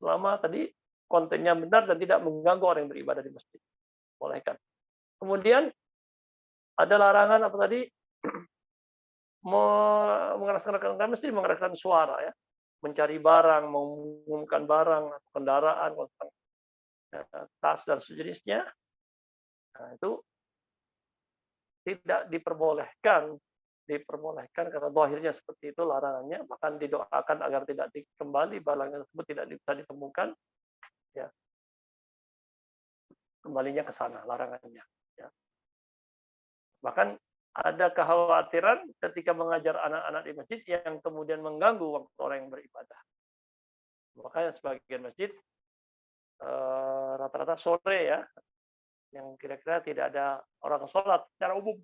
B: selama tadi kontennya benar dan tidak mengganggu orang yang beribadah di masjid, bolehkan. Kemudian ada larangan apa tadi? Mengeraskan masjid, mengeraskan suara ya, mencari barang, mengumumkan barang, kendaraan, tas dan sejenisnya. Nah, itu tidak diperbolehkan karena zahirnya seperti itu larangannya, bahkan didoakan agar tidak kembali barang tersebut tidak bisa ditemukan ya. kembalinya ke sana larangannya. Ya. Bahkan ada kekhawatiran ketika mengajar anak-anak di masjid yang kemudian mengganggu waktu orang yang beribadah. Makanya sebagian masjid rata-rata sore ya, yang kira-kira tidak ada orang sholat secara umum.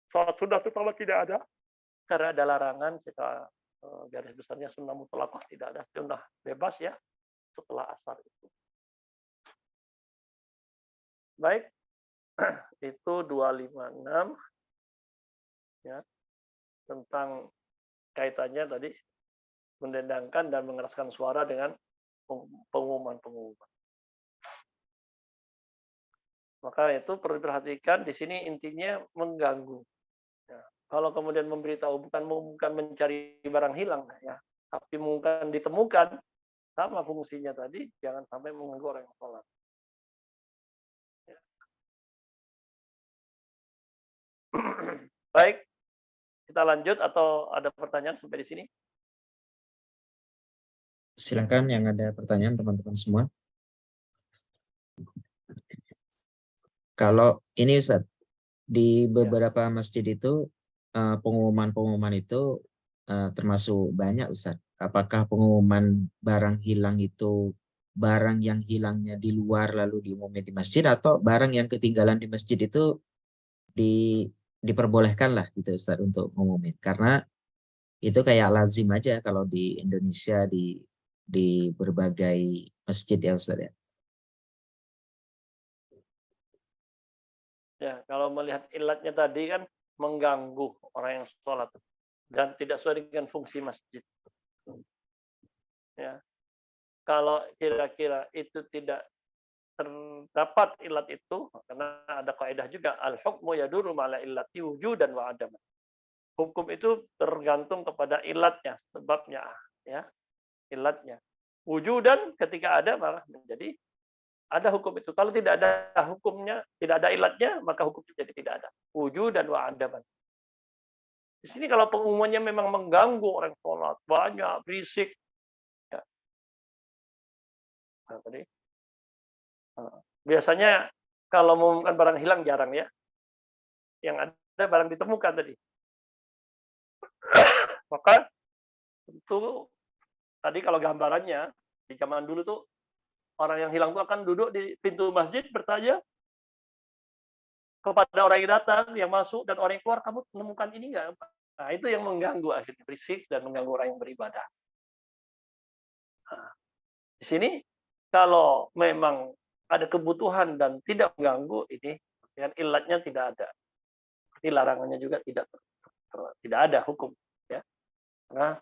B: Sholat sunnah terutama tidak ada, karena ada larangan secara garis besarnya sunnah mutlaqah, tidak ada sunnah bebas ya setelah asar itu. Baik, itu 256 ya, tentang kaitannya tadi mendendangkan dan mengeraskan suara dengan pengumuman-pengumuman. Maka itu perlu diperhatikan, di sini intinya mengganggu. Ya. Kalau kemudian memberitahu bukan mencari barang hilang ya, tapi bukan ditemukan, sama fungsinya tadi, jangan sampai mengganggu orang yang sholat. Ya. Baik, kita lanjut atau ada pertanyaan sampai di sini?
A: Silakan yang ada pertanyaan teman-teman semua. Kalau ini Ustaz, di beberapa masjid itu pengumuman-pengumuman itu termasuk banyak Ustaz. Apakah pengumuman barang hilang itu barang yang hilangnya di luar lalu diumumkan di masjid, atau barang yang ketinggalan di masjid itu diperbolehkan lah gitu Ustaz untuk ngumumin? Karena itu kayak lazim aja kalau di Indonesia di berbagai masjid ya Ustaz ya.
B: Ya, kalau melihat ilatnya tadi kan mengganggu orang yang sholat dan tidak sesuai dengan fungsi masjid. Ya, kalau kira-kira itu tidak terdapat ilat itu, karena ada kaidah juga al-hukmu yaduru ma'ala illati wujudan wa adaman. Hukum itu tergantung kepada ilatnya, sebabnya, ya, ilatnya. Wujudan ketika ada malah menjadi ada hukum itu. Kalau tidak ada hukumnya, tidak ada ilatnya, maka hukum itu jadi tidak ada. Wujudan wa adaman. Di sini kalau pengumumannya memang mengganggu orang sholat, banyak, berisik, ya. Nah, tadi biasanya kalau mengumumkan barang hilang jarang ya. Yang ada barang ditemukan tadi. Maka tentu tadi kalau gambarannya di zaman dulu tuh orang yang hilang itu akan duduk di pintu masjid bertanya kepada orang yang datang, yang masuk dan orang yang keluar, kamu menemukan ini enggak? Nah, itu yang mengganggu akhirnya, berisik dan mengganggu orang yang beribadah. Nah, di sini kalau memang ada kebutuhan dan tidak mengganggu ini, dengan ilatnya tidak ada. Seperti larangannya juga tidak ada hukum, ya. Nah,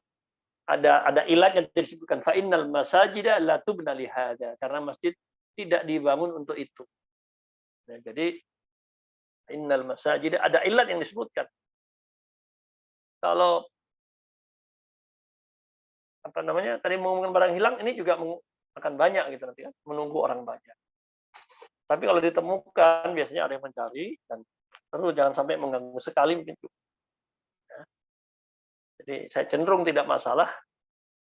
B: ada ilatnya disebutkan fa innal masajida la tubna li hadza, karena masjid tidak dibangun untuk itu. Nah, jadi innal masajida ada ilat yang disebutkan. Kalau apa namanya tadi mengumumkan barang hilang, ini juga akan banyak gitu nanti kan, menunggu orang banyak. Tapi kalau ditemukan biasanya ada yang mencari dan terus jangan sampai mengganggu sekali begitu. Ya. Jadi saya cenderung tidak masalah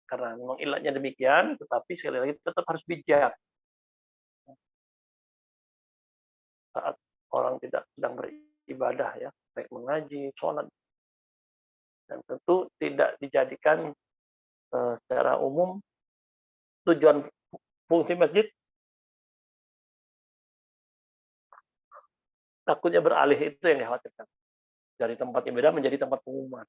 B: karena memang ilatnya demikian, tetapi sekali lagi tetap harus bijak. Saat orang tidak sedang beribadah ya, baik mengaji, sholat, dan tentu tidak dijadikan secara umum tujuan fungsi masjid takutnya beralih, itu yang dikhawatirkan, dari tempat ibadah menjadi tempat pengumuman.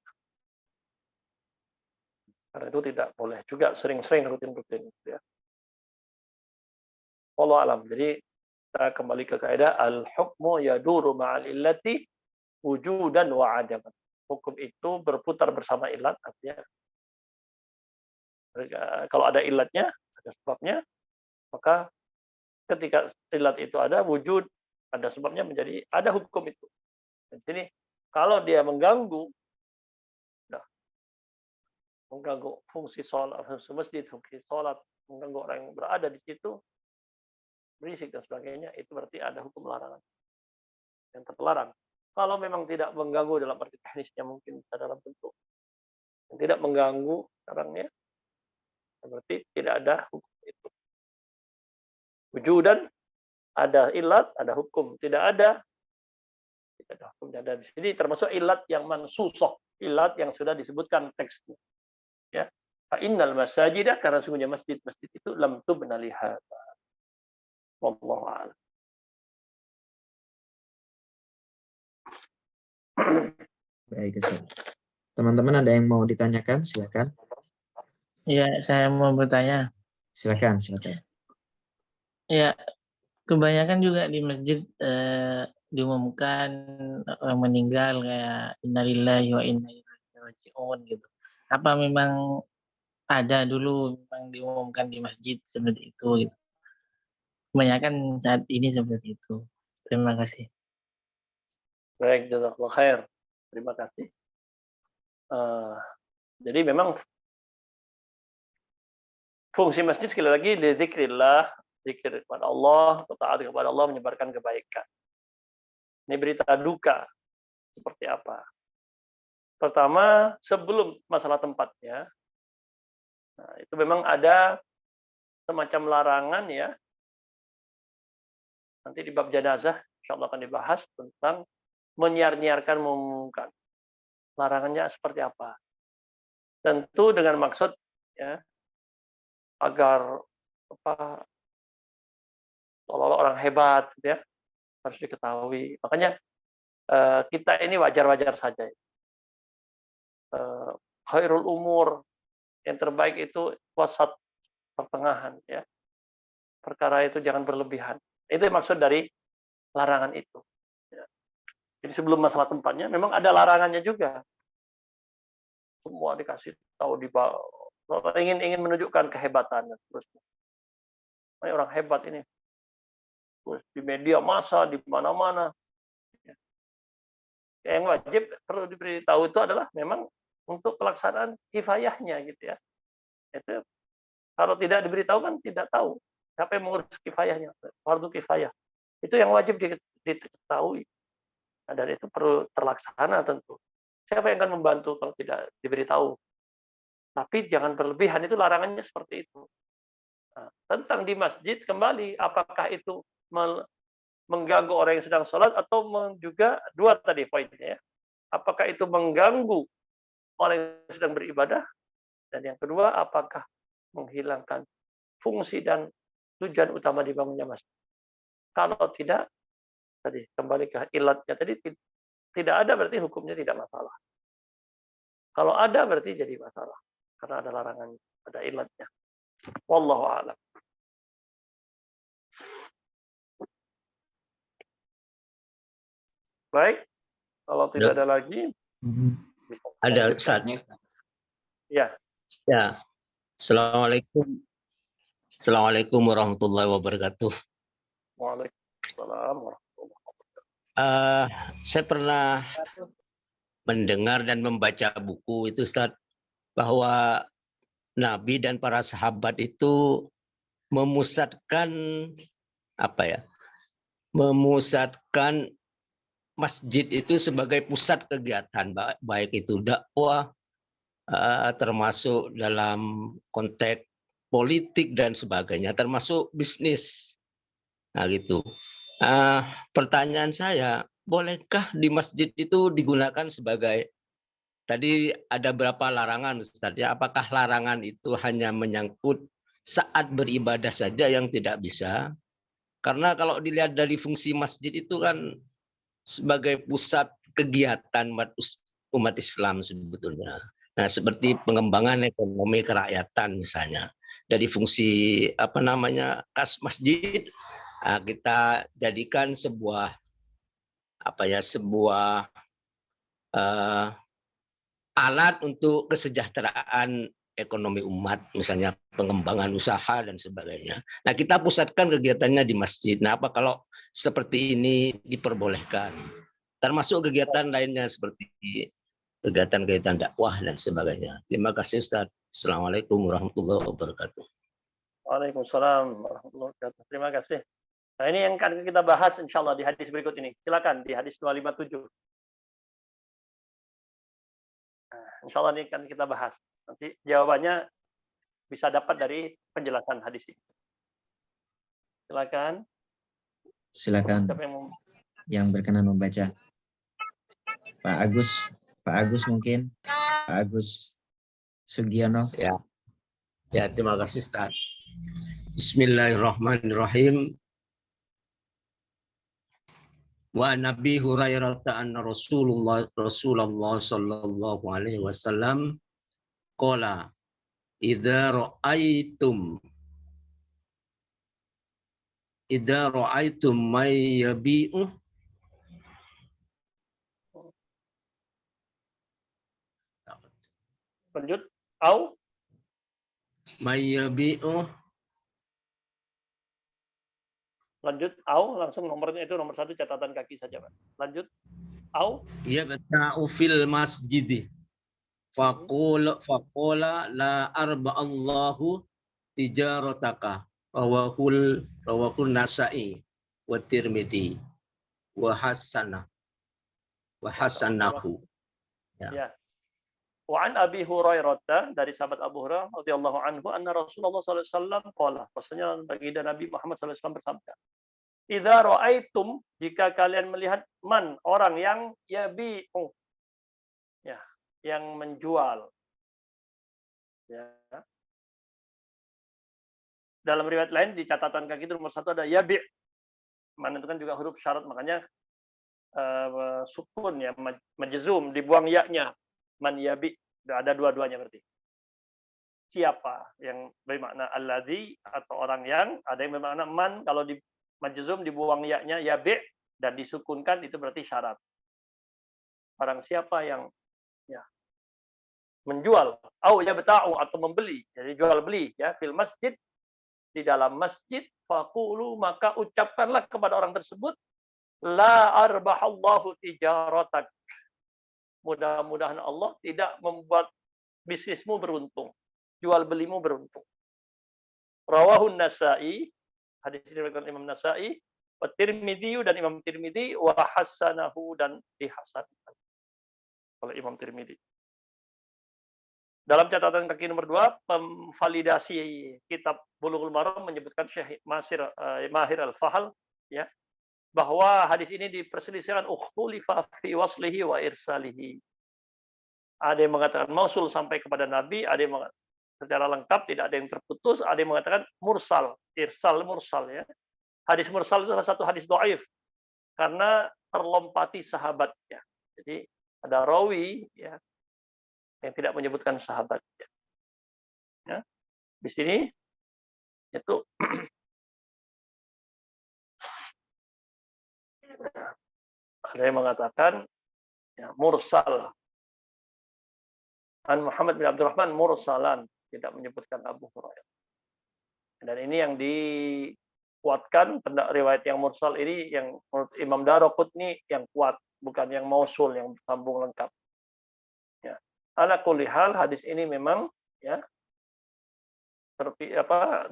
B: Karena itu tidak boleh juga sering-sering rutin-rutin ya. Wallahu alam. Jadi kita kembali ke kaidah al-hukmu yaduru ma'al illati wujudan wa adaman. Hukum itu berputar bersama ilat, artinya kalau ada ilatnya, ada sebabnya, maka ketika ilat itu ada, wujud, ada sebabnya, menjadi ada hukum itu. Di sini kalau dia mengganggu fungsi sholat, fungsi masjid, fungsi sholat, mengganggu orang yang berada di situ, berisik dan sebagainya, itu berarti ada hukum larangan yang terlarang. Kalau memang tidak mengganggu dalam arti teknisnya, mungkin dalam bentuk yang tidak mengganggu orangnya, berarti tidak ada hukum itu. Wujudan Ada ilat, ada hukum. Tidak ada hukumnya. Dan di sini termasuk ilat yang mansusoh, ilat yang sudah disebutkan teksnya. Ya, fa innal masajidah, karena sungguhnya masjid-masjid itu lam tubna lihadza. Wallahu a'lam.
A: Baik, Ustaz. Teman-teman ada yang mau ditanyakan? Silakan.
E: Ya, saya mau bertanya.
A: Silakan.
E: Ya, kebanyakan juga di masjid diumumkan orang meninggal kayak innalillahi wa inna ilaihi raji'un gitu. Apa memang ada dulu memang diumumkan di masjid seperti itu gitu. Kebanyakan saat ini seperti itu. Terima kasih.
B: Baik, jazakallahu khair. Terima kasih. Jadi memang fungsi masjid sekali lagi dzikrillah, zikir kepada Allah, taat kepada Allah, menyebarkan kebaikan. Ini berita duka seperti apa? Pertama, sebelum masalah tempatnya, nah, itu memang ada semacam larangan ya. Nanti di bab jenazah, insyaallah akan dibahas tentang menyiar-nyiarkan, mengumumkan. Larangannya seperti apa? Tentu dengan maksud ya agar seolah-olah orang hebat gitu ya, harus diketahui. Makanya kita ini wajar-wajar saja. Khairul umur, yang terbaik itu wasat, pertengahan ya. Perkara itu jangan berlebihan. Itu maksud dari larangan itu. Ya. Jadi sebelum masalah tempatnya, memang ada larangannya juga. Semua dikasih tahu di bawah. Ingin menunjukkan kehebatan dan seterusnya. Orang hebat ini. Terus di media massa, di mana-mana. Yang wajib perlu diberitahu itu adalah memang untuk pelaksanaan kifayahnya gitu ya. Itu kalau tidak diberitahu kan tidak tahu siapa yang mengurus kifayahnya, fardu kifayah. Itu yang wajib diketahui. Nah, dan itu perlu terlaksana tentu. Siapa yang akan membantu kalau tidak diberitahu? Tapi jangan berlebihan, itu larangannya seperti itu. Nah, tentang di masjid kembali, apakah itu mengganggu orang yang sedang sholat atau juga dua tadi poinnya ya. Apakah itu mengganggu orang yang sedang beribadah, dan yang kedua apakah menghilangkan fungsi dan tujuan utama dibangunnya masjid. Kalau tidak, tadi kembali ke ilatnya tadi, tidak ada berarti hukumnya tidak masalah. Kalau ada berarti jadi masalah karena ada larangan, ada ilatnya. Wallahu a'lam. Baik, kalau tidak ada lagi,
F: ada Ustaz.
B: Ya.
F: Ya. Assalamualaikum warahmatullahi wabarakatuh.
B: Waalaikumsalam warahmatullahi wabarakatuh.
F: Saya pernah mendengar dan membaca buku itu Ustaz, bahwa Nabi dan para sahabat itu memusatkan memusatkan masjid itu sebagai pusat kegiatan, baik itu dakwah, termasuk dalam konteks politik dan sebagainya, termasuk bisnis. Nah gitu. Pertanyaan saya, bolehkah di masjid itu digunakan sebagai, tadi ada berapa larangan Ustaz ya, apakah larangan itu hanya menyangkut saat beribadah saja yang tidak bisa? Karena kalau dilihat dari fungsi masjid itu kan sebagai pusat kegiatan umat Islam sebetulnya. Nah, seperti pengembangan ekonomi kerakyatan misalnya. Dari fungsi kas masjid, kita jadikan sebuah alat untuk kesejahteraan ekonomi umat, misalnya pengembangan usaha dan sebagainya. Nah, kita pusatkan kegiatannya di masjid. Nah, apa kalau seperti ini diperbolehkan? Termasuk kegiatan lainnya seperti kegiatan-kegiatan dakwah dan sebagainya. Terima kasih Ustaz. Assalamualaikum warahmatullahi wabarakatuh.
B: Waalaikumsalam warahmatullahi wabarakatuh. Terima kasih. Nah, ini yang akan kita bahas insya Allah di hadis berikut ini. Silakan di hadis 257. Insya Allah ini akan kita bahas. Nanti jawabannya bisa dapat dari penjelasan hadis ini. Silakan.
A: Silakan
B: Siapa yang mau?
A: yang berkenan membaca. Pak Agus mungkin, Pak Agus Sugiono.
F: Ya, terima kasih Ustaz. Bismillahirrahmanirrahim. Wa Nabi Hurairah anna Rasulullah sallallahu alaihi wasallam qala idza ra'aitum may yabi'u
B: Lanjut. Au. Lanjut. Au. Langsung nomornya itu nomor 1 catatan kaki saja, Pak. Lanjut. Au.
F: yabta'u fil masjidi faqula la arba Allahu tijarataka rawahul Nasa'i wa Tirmidzi wa hasanahu.
B: Ya. Wa an Abi Hurairah, dari sahabat Abu Hurairah radhiyallahu anhu, anna Rasulullah sallallahu alaihi wasallam qala, maksudnya baginda Nabi Muhammad sallallahu alaihi wasallam bersabda, idza ra'aitum, jika kalian melihat man, orang yang yabi'u, ya, yang menjual, ya. Dalam riwayat lain di catatan kaki itu nomor 1 ada yabi'. Man itu kan juga huruf syarat, makanya sukun ya, majzum, dibuang ya-nya. Man yabi', ada dua-duanya berarti. Siapa yang bermakna alladzi atau orang yang, ada yang bermakna man, kalau di majzum dibuang ya-nya yabi' dan disukunkan itu berarti syarat. Barang siapa yang ya menjual, au yabta'u atau membeli, jadi jual beli ya, fil masjid, di dalam masjid, faqulu, maka ucapkanlah kepada orang tersebut, la arbahallahu tijaratak, mudah-mudahan Allah tidak membuat bisnismu beruntung, jual belimu beruntung. Rawahun Nasa'i, hadis ini diriwayatkan Imam Nasa'i, wa Tirmidzi, dan Imam Tirmidzi, wa hasanahu, dan dihasankan oleh Imam Tirmidzi. Dalam catatan kaki nomor 2, pemvalidasi kitab Bulughul Maram menyebutkan Syekh Mahir Al-Fahal, ya, bahwa hadis ini diperselisihkan ukhtulifa fi waslihi wa irsalihi. Ada yang mengatakan mausul sampai kepada Nabi, ada yang mengatakan secara lengkap, tidak ada yang terputus, ada yang mengatakan mursal, irsal mursal, ya. Hadis mursal itu salah satu hadis dhaif karena terlompati sahabatnya. Jadi ada rawi, ya, yang tidak menyebutkan sahabatnya. Ya. Di sini itu ada yang mengatakan ya, mursal. An Muhammad bin Abdurrahman mursalan, tidak menyebutkan Abu Hurairah. Dan ini yang dikuatkan, riwayat yang mursal ini yang menurut Imam Daraqutni yang kuat, bukan yang mausul yang sambung lengkap. Ya. Ala kulli hal, hadis ini memang ya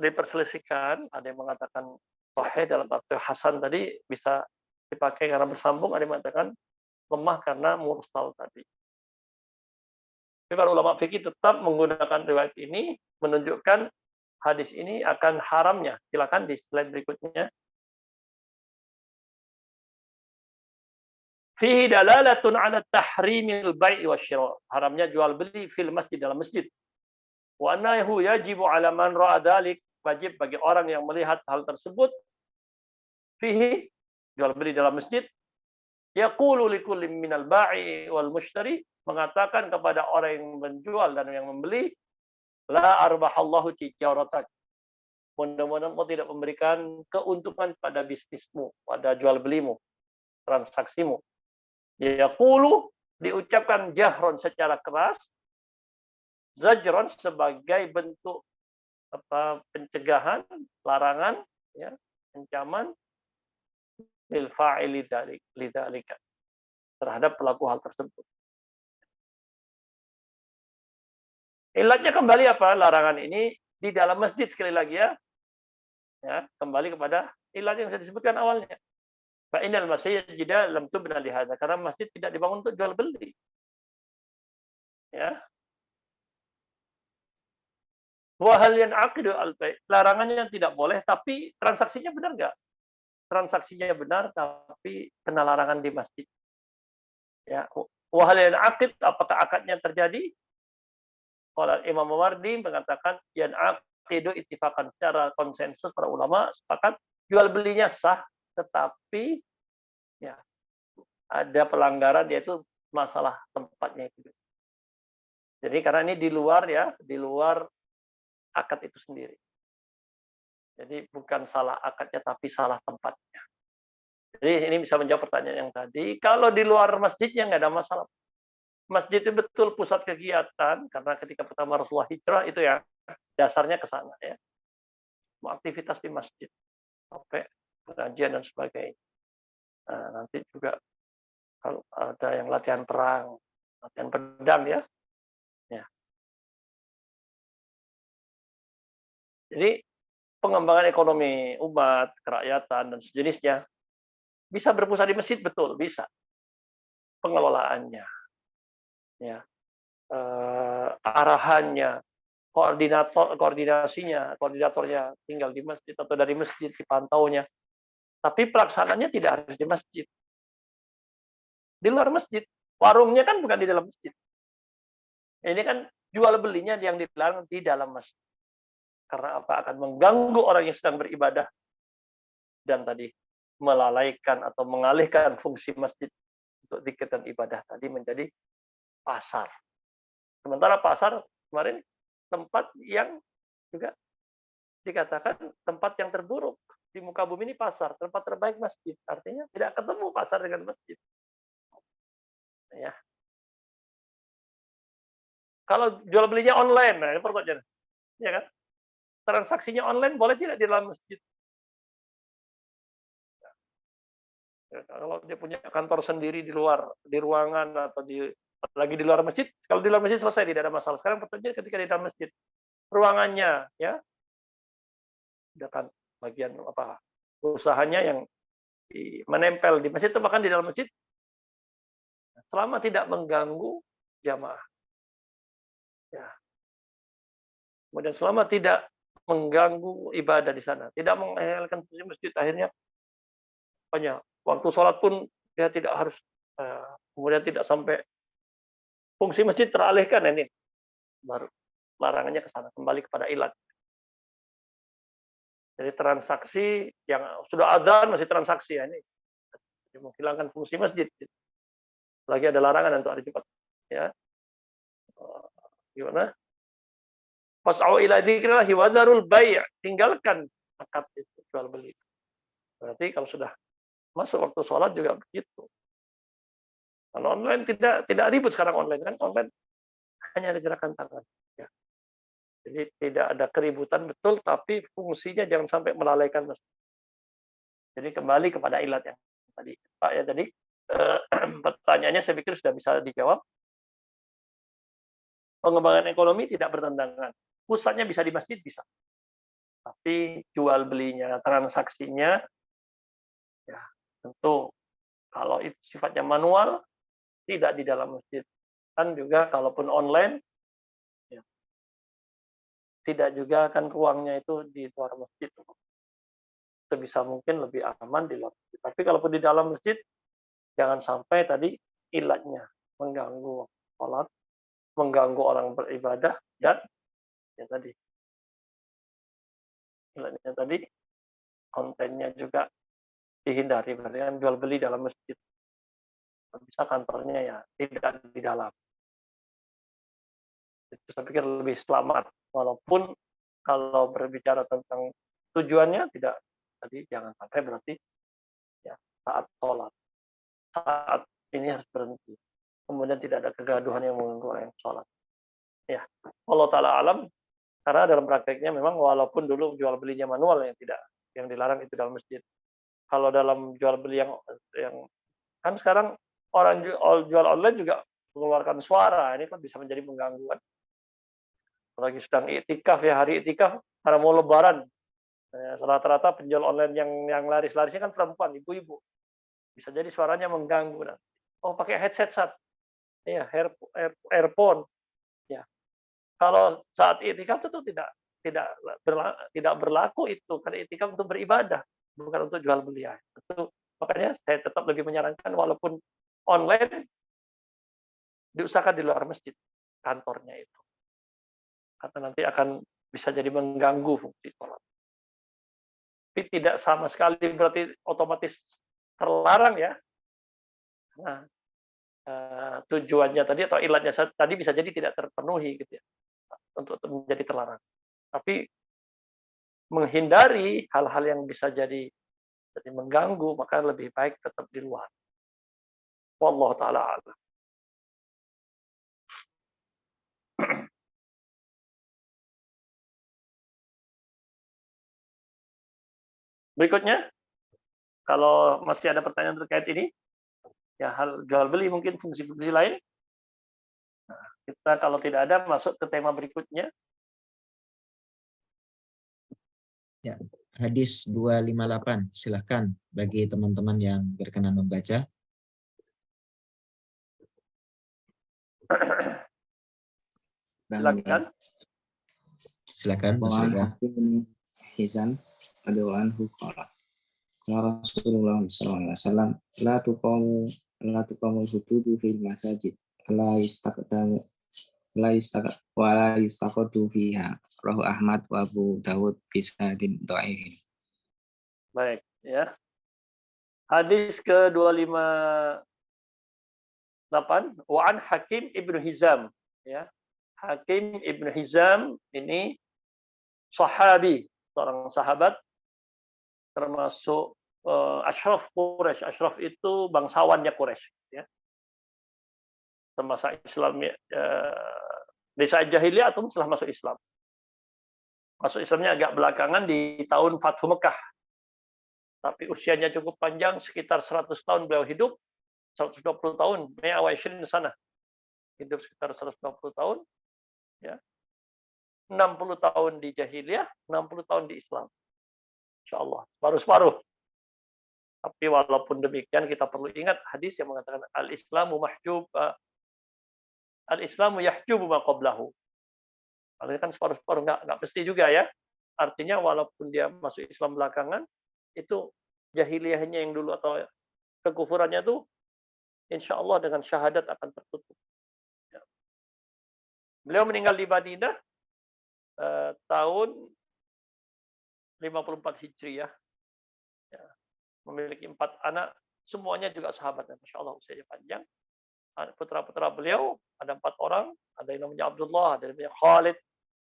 B: diperselisihkan, ada yang mengatakan sahih dalam arti hasan tadi bisa dipakai karena bersambung, ada yang mengatakan lemah karena mursal tadi. Tapi para ulama fikih tetap menggunakan riwayat ini menunjukkan hadis ini akan haramnya. Silakan di slide berikutnya. Fihi dalalatun ala tahrimil bai'i wasyira', haramnya jual beli fil masjid, dalam masjid. Wa annahu yajibu ala man ra'a dzalik, wajib bagi orang yang melihat hal tersebut. Fihi, jual beli dalam masjid, yaqulu likulli minal ba'i wal mushtari, mengatakan kepada orang yang menjual dan yang membeli, la arbahallahu tijaratak, mudah-mudahan Allah tidak memberikan keuntungan pada bisnismu, pada jual belimu, transaksimu. Yaqulu, diucapkan jahron secara keras, zajron sebagai bentuk pencegahan, larangan, ya, ancaman, lil fa'ili lidzalika, terhadap pelaku hal tersebut. Ilatnya kembali apa? Larangan ini di dalam masjid, sekali lagi ya. Ya, kembali kepada ilat yang saya disebutkan awalnya. Fa innal masajida lam tubna li hadza, karena masjid tidak dibangun untuk jual beli. Ya. Wa hal yan'aqidu al-bai', larangannya yang tidak boleh, tapi transaksinya benar enggak? transaksinya benar tapi kena larangan di masjid. Ya, wahal akid, apakah akadnya terjadi? Kalau Imam Mawardi mengatakan yan aqidu ittifaqan, secara konsensus para ulama sepakat jual belinya sah, tetapi ya ada pelanggaran, yaitu masalah tempatnya itu. Jadi karena ini di luar akad itu sendiri. Jadi bukan salah akadnya tapi salah tempatnya. Jadi ini bisa menjawab pertanyaan yang tadi. Kalau di luar masjidnya nggak ada masalah. Masjid itu betul pusat kegiatan, karena ketika pertama Rasulullah hijrah itu ya dasarnya ke sana ya. Aktivitas di masjid sampai pengajian dan sebagainya. Nah, nanti juga kalau ada yang latihan perang, latihan pedang ya. Ya. Jadi pengembangan ekonomi umat, kerakyatan dan sejenisnya bisa berpusat di masjid, betul, bisa. Pengelolaannya, ya, arahannya, koordinatornya tinggal di masjid atau dari masjid, dipantaunya. Tapi pelaksanaannya tidak harus di masjid. Di luar masjid. Warungnya kan bukan di dalam masjid. Ini kan jual belinya yang dilarang di dalam masjid. Karena apa? Akan mengganggu orang yang sedang beribadah. Dan tadi melalaikan atau mengalihkan fungsi masjid untuk zikir dan ibadah tadi menjadi pasar. Sementara pasar kemarin tempat yang juga dikatakan tempat yang terburuk di muka bumi ini pasar, tempat terbaik masjid. Artinya tidak ketemu pasar dengan masjid. Ya. Kalau jual belinya online, nah ini pertanyaan, ya kan? Transaksinya online boleh tidak di dalam masjid? Ya, kalau dia punya kantor sendiri di luar, di ruangan atau lagi di luar masjid, kalau di luar masjid selesai, tidak ada masalah. Sekarang pertanyaan ketika di dalam masjid, ruangannya, ya, ada kan bagian apa usahanya yang menempel di masjid itu, bahkan di dalam masjid, selama tidak mengganggu jamaah. Ya. Kemudian selama tidak mengganggu ibadah di sana, tidak mengehalkan fungsi masjid, akhirnya banyak waktu sholat pun dia tidak harus, kemudian tidak sampai fungsi masjid teralihkan, ini baru larangannya ke sana, kembali kepada ilat. Jadi transaksi yang sudah adzan masih transaksi, ya ini menghilangkan fungsi masjid. Lagi ada larangan untuk hari Jumat, ya. Gimana? Fas'au ila dzikrillah wa dzarul bai', tinggalkan akad itu, jual beli. Berarti kalau sudah masuk waktu sholat juga begitu. Kalau online tidak ribut sekarang online, kan online hanya ada gerakan tangan. Ya. Jadi tidak ada keributan, betul, tapi fungsinya jangan sampai melalaikan masjid. Jadi kembali kepada ilat yang tadi, Pak, ya tadi pertanyaannya saya pikir sudah bisa dijawab. Pengembangan ekonomi tidak bertentangan. Pusatnya bisa di masjid, bisa. Tapi jual belinya, transaksinya, ya tentu kalau itu sifatnya manual, tidak di dalam masjid. Kan juga kalaupun online, ya, tidak juga kan uangnya itu di luar masjid. Sebisa mungkin lebih aman di luar masjid. Tapi kalaupun di dalam masjid, jangan sampai tadi ilatnya mengganggu sholat, mengganggu orang beribadah, dan ya tadi ilatnya tadi kontennya juga dihindari. Berarti kan jual beli dalam masjid, bisa kantornya ya tidak di dalam. Itu saya pikir lebih selamat, walaupun kalau berbicara tentang tujuannya tidak, tadi jangan sampai berarti ya saat sholat, saat ini harus berhenti, kemudian tidak ada kegaduhan yang mengganggu orang yang sholat. Ya, Allah Ta'ala alam, karena dalam prakteknya memang walaupun dulu jual belinya manual, yang dilarang itu dalam masjid. Kalau dalam jual beli yang kan sekarang orang jual online juga mengeluarkan suara, ini kan bisa menjadi mengganggu kan. Lagi sedang iktikaf ya, hari iktikaf karena mau lebaran, rata-rata penjual online yang laris-larisnya kan perempuan, ibu-ibu, bisa jadi suaranya mengganggu. Oh, pakai headset, ya, earphone, ya. Kalau saat iktikaf itu tidak berlaku itu, karena iktikaf untuk beribadah. bukan untuk jual beli ya. Itu makanya saya tetap lebih menyarankan walaupun online diusahakan di luar masjid kantornya itu. Karena nanti akan bisa jadi mengganggu fungsi sholat. Tapi tidak sama sekali berarti otomatis terlarang ya. Nah, tujuannya tadi atau ilatnya tadi bisa jadi tidak terpenuhi gitu ya. Untuk menjadi terlarang. Tapi menghindari hal-hal yang bisa jadi mengganggu, maka lebih baik tetap di luar. Wallahu taala a'lam. Berikutnya, kalau masih ada pertanyaan terkait ini, ya hal jual beli mungkin fungsi-fungsi lain. Nah, kita kalau tidak ada masuk ke tema berikutnya.
A: Ya, hadis 258. Silahkan bagi teman-teman yang berkenan membaca.
B: Silakan.
A: Silakan, Mas
C: Wa'an
A: Ridwan.
C: Hakim bin Hizam radhiyallahu anhu qala qala Rasulullah sallallahu alaihi wasallam la tuqamu hududu fil masajid la yastaqatu fiha rahu Ahmad wa Abu Dawud bi sanadin dhaifin.
B: Baik, ya. Hadis ke-258 Wa'an Hakim ibnu Hizam, ya. Hakim ibnu Hizam ini sahabi, seorang sahabat termasuk Ashraf Quraisy. Ashraf itu bangsawannya Quraisy, ya. Semasa Islam desa jahiliyah atau setelah masuk Islam. Masuk Islamnya agak belakangan di tahun Fathu Mekah. Tapi usianya cukup panjang, sekitar 100 tahun beliau hidup, 120 tahun, di sana. Hidup sekitar 120 tahun, ya. 60 tahun di jahiliyah, 60 tahun di Islam. Insyaallah, separuh-separuh. Tapi walaupun demikian kita perlu ingat hadis yang mengatakan al-Islamu yahjubu ma qablahu. Kalau kan separuh-separuh nggak mesti juga ya. Artinya walaupun dia masuk Islam belakangan, itu jahiliyahnya yang dulu atau kekufurannya itu insya Allah dengan syahadat akan tertutup. Ya. Beliau meninggal di Madinah tahun 54 Hijriah. Ya. Memiliki 4 anak, semuanya juga sahabat. Masya Allah usianya panjang. Putra-putra beliau ada 4 orang, ada yang namanya Abdullah, ada yang namanya Khalid,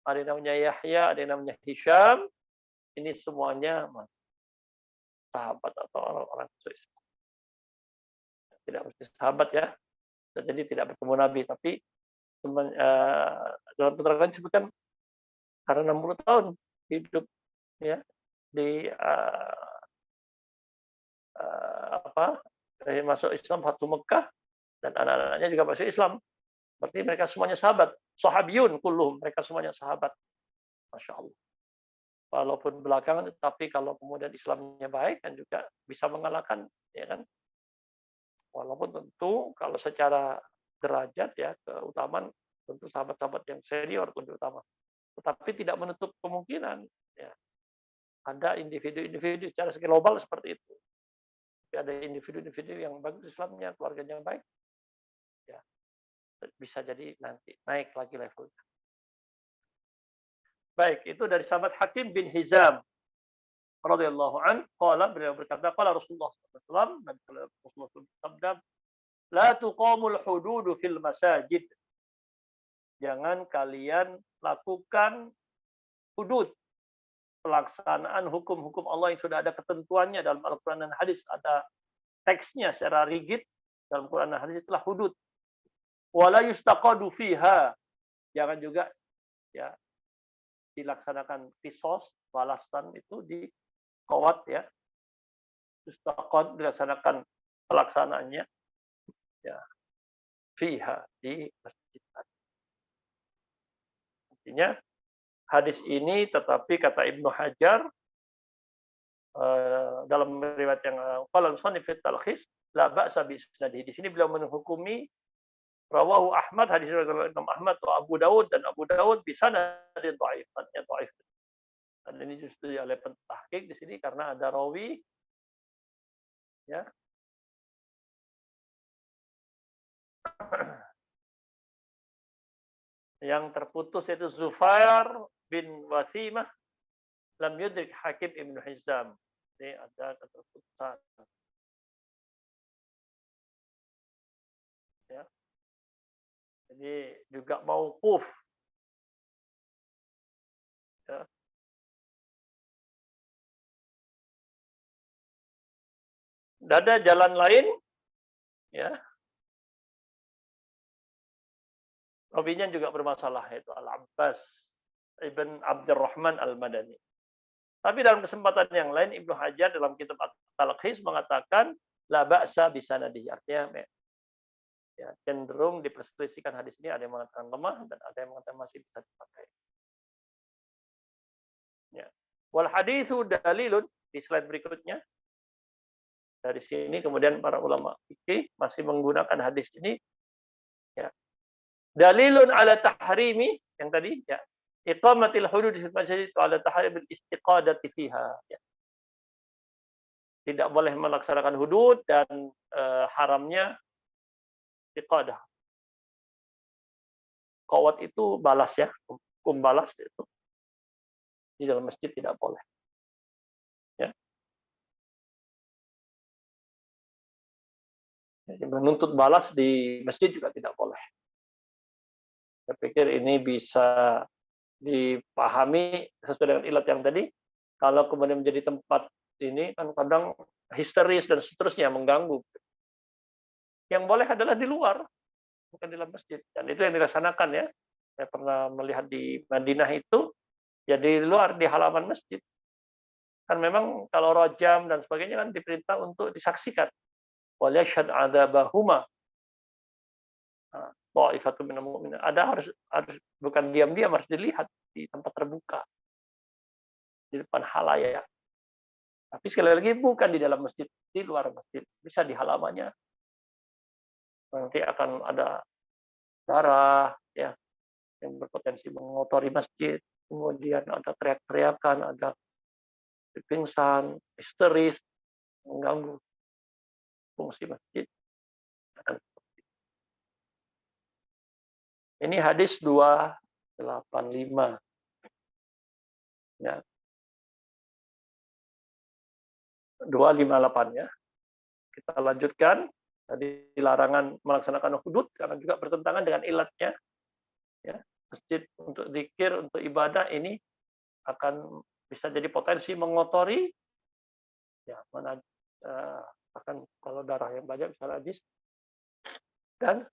B: ada yang namanya Yahya, ada yang namanya Hisham. Ini semuanya sahabat atau orang-orang Islam. Tidak mesti sahabat ya, jadi tidak bertemu Nabi, tapi dalam keterangan disebutkan karena 60 tahun hidup ya di masuk Islam Fathu Mekah dan anak-anaknya juga masuk Islam. Berarti mereka semuanya sahabat, sahabiyun kulluhum, mereka semuanya sahabat. Masya Allah. Walaupun belakangan, tapi kalau kemudian Islamnya baik kan juga bisa mengalahkan, ya kan? Walaupun tentu kalau secara derajat ya keutamaan tentu sahabat-sahabat yang senior lebih utama. Tetapi tidak menutup kemungkinan ya ada individu-individu secara global seperti itu. Tapi ada individu-individu yang bagus Islamnya, keluarganya yang baik, ya bisa jadi nanti naik lagi levelnya. Baik, itu dari sahabat Hakim bin Hizam radhiyallahu an, beliau berkata, qala Rasulullah sallallahu alaihi wasallam, Rasulullah bersabda, la tuqamul hududu fil masajid. Jangan kalian lakukan hudud, pelaksanaan hukum-hukum Allah yang sudah ada ketentuannya dalam Al-Quran dan hadis, ada teksnya secara rigid dalam Quran dan hadis, itulah hudud. Wala yustaqadu fiha. Jangan juga ya dilaksanakan kisos, balasan itu di qawat ya. Yustaqad dilaksanakan pelaksanaannya ya fiha di masjid. Artinya hadis ini, tetapi kata Ibnu Hajar dalam riwayat yang qala al-musannif fi talkhis la ba'sa bi isnadihi. Di sini beliau menghukumi rawahu Ahmad, hadis riwayat Imam Ahmad atau Abu Dawud, dan Abu Dawud bi sanadin dhaif, sanadnya dhaif. Dan ini justru oleh pentahqiq di sini karena ada rawi ya. Yang terputus itu Zufair bin Wathimah lam yudrik Hakim Ibnu Hizam. Ini ada keterputusan. Ya. Jadi juga mauquf. Ya. Dan ada jalan lain, ya. Rawinya juga bermasalah, yaitu Al-Abbas Ibn Abdurrahman Al-Madani. Tapi dalam kesempatan yang lain, Ibnu Hajar dalam kitab At-Talkhis mengatakan, la ba'sa bisanadihi. Artinya, ya, cenderung diperselisihkan hadis ini, ada yang mengatakan lemah, dan ada yang mengatakan masih bisa dipakai. Ya. Wal hadithu dalilun, di slide berikutnya, dari sini kemudian para ulama fikih masih menggunakan hadis ini, ya. Dalilun ala tahrimi, yang tadi, ya. Iqamatil hudud fil masjid ala tahrim istiqadati fiha. Ya. Tidak boleh melaksanakan hudud dan haramnya istiqadah. Qawat itu balas, ya, hukum balas itu di dalam masjid tidak boleh. Ya. Jadi menuntut balas di masjid juga tidak boleh. Saya pikir ini bisa dipahami sesuai dengan ilat yang tadi. Kalau kemudian menjadi tempat ini kan kadang histeris dan seterusnya mengganggu. Yang boleh adalah di luar, bukan di dalam masjid. Dan itu yang dilaksanakan, ya. Saya pernah melihat di Madinah itu, ya di luar, di halaman masjid. Kan memang kalau rajam dan sebagainya kan diperintah untuk disaksikan. Wal yashhad 'adzabahuma. Ta'ifatun minal mu'minin. Harus bukan diam-diam, harus dilihat di tempat terbuka. Di depan halayak. Tapi sekali lagi bukan di dalam masjid, di luar masjid. Bisa di halamannya. Nanti akan ada darah, ya, yang berpotensi mengotori masjid. Kemudian ada teriak-teriakan, ada pingsan, histeris, mengganggu fungsi masjid. Ini hadis 285. Ya. 258, ya. Kita lanjutkan. Tadi larangan melaksanakan hudud karena juga bertentangan dengan ilatnya. Ya. Masjid untuk zikir, untuk ibadah ini akan bisa jadi potensi mengotori. Ya, mana akan kalau darah yang banyak bisa najis. Dan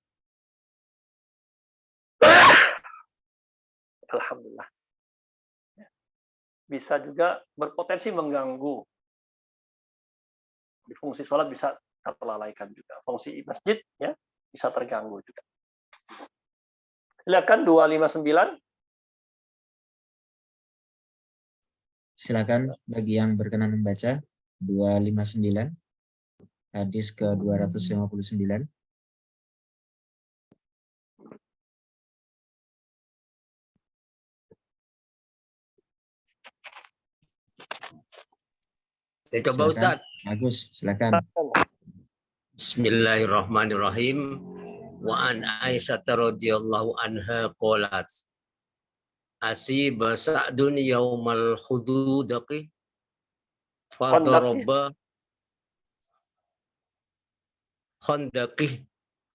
B: alhamdulillah. Bisa juga berpotensi mengganggu. Di fungsi sholat bisa terlalaikan juga. Fungsi masjid, ya, bisa terganggu juga. Silakan 259.
A: Silakan bagi yang berkenan membaca 259 hadis ke 259.
F: Saya coba, Ustaz.
A: Bagus, silakan.
F: Bismillahirrahmanirrahim. Wa an Aisyah radhiyallahu anha qalat asiba Sa'dun yaumal hududaqi fadaraba khandaqi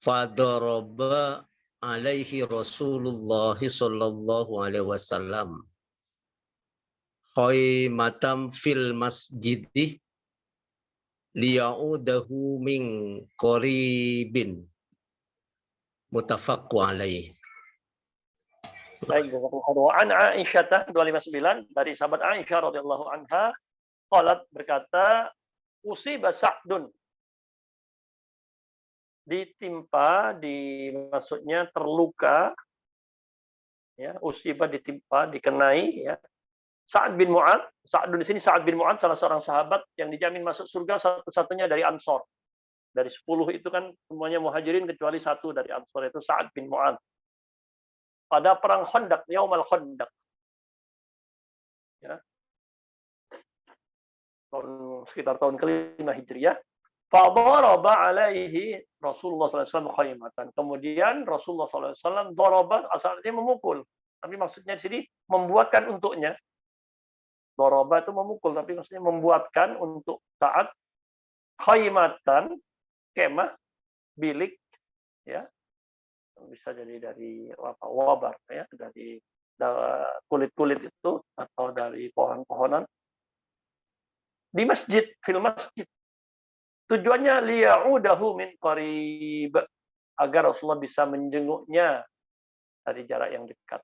F: fadaraba alaihi Rasulullah sallallahu alaihi wasallam khaymatam fil masjidi liya'udahu min qaribin muttafaqun alaih.
B: Baik, an Aisyah 259 dari sahabat Aisyah radhiyallahu anha qalat berkata usiba Sa'dun, ditimpa, maksudnya terluka, ya, usiba ditimpa, dikenai, ya, Sa'ad bin Mu'adz. Sa'dun di sini Sa'ad bin Mu'adz salah seorang sahabat yang dijamin masuk surga satu-satunya dari Ansor. Dari 10 itu kan semuanya muhajirin kecuali satu dari Ansor, itu Sa'ad bin Mu'adz. Pada perang Khandaq, Yaumal Khandaq. Ya. sekitar tahun ke-5 Hijriah. Fadaraba alaihi Rasulullah SAW khaymatan. Kemudian Rasulullah SAW daraba, asalnya memukul. Tapi maksudnya di sini membuatkan untuknya. Daraba itu memukul, tapi maksudnya membuatkan untuk Sa'ad khaymatan, kemah, bilik, ya. Bisa jadi dari wabar, ya, dari kulit-kulit itu atau dari pohon-pohonan di masjid, fil masjid. Tujuannya liya'udahu min qarib, agar Rasulullah bisa menjenguknya dari jarak yang dekat.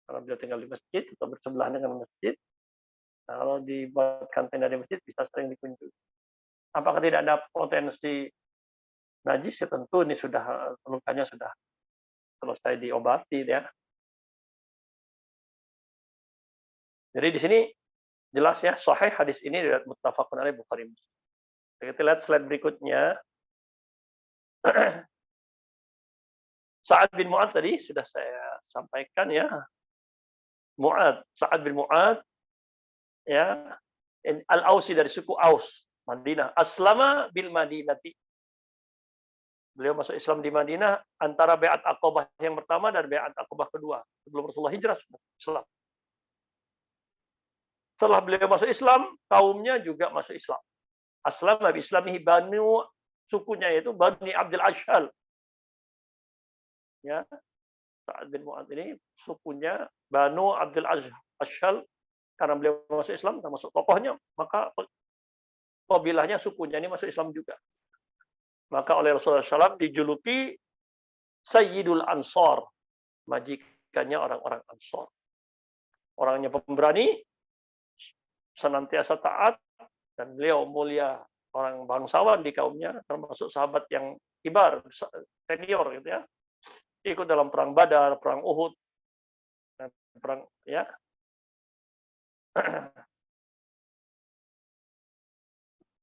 B: Karena beliau tinggal di masjid atau bersebelahan dengan masjid, kalau dibuatkan tenda di masjid bisa sering dikunjungi. Apakah tidak ada potensi najis? Ya tentu ini sudah lukanya sudah selesai diobati, ya. Jadi di sini jelas, ya, sahih hadis ini dari muttafaqun alaih Bukhari Muslim. Kita lihat slide berikutnya. Sa'ad bin Mu'adz tadi sudah saya sampaikan, ya. Sa'ad bin Mu'adz, ya, Al-Ausi dari suku Aus, Madinah. Aslama bil Madinati. Beliau masuk Islam di Madinah antara Bai'at Aqabah yang pertama dan Bai'at Aqabah kedua. Sebelum Rasulullah hijrah sudah Islam. Setelah beliau masuk Islam, kaumnya juga masuk Islam. Aslam bi islamihi Banu, sukunya itu Bani Abdul Ashhal. Ya. Sa'ad bin Mu'adz ini sukunya Banu Abdul Ashhal, karena beliau masuk Islam termasuk tokohnya, maka kabilahnya, sukunya ini masuk Islam juga. Maka oleh Rasulullah SAW dijuluki Sayyidul Ansar, majikannya orang-orang Ansar. Orangnya pemberani, senantiasa taat, dan beliau mulia, orang bangsawan di kaumnya, termasuk sahabat yang kibar, senior, gitu, ya. Ikut dalam perang Badar, perang Uhud, dan perang, ya.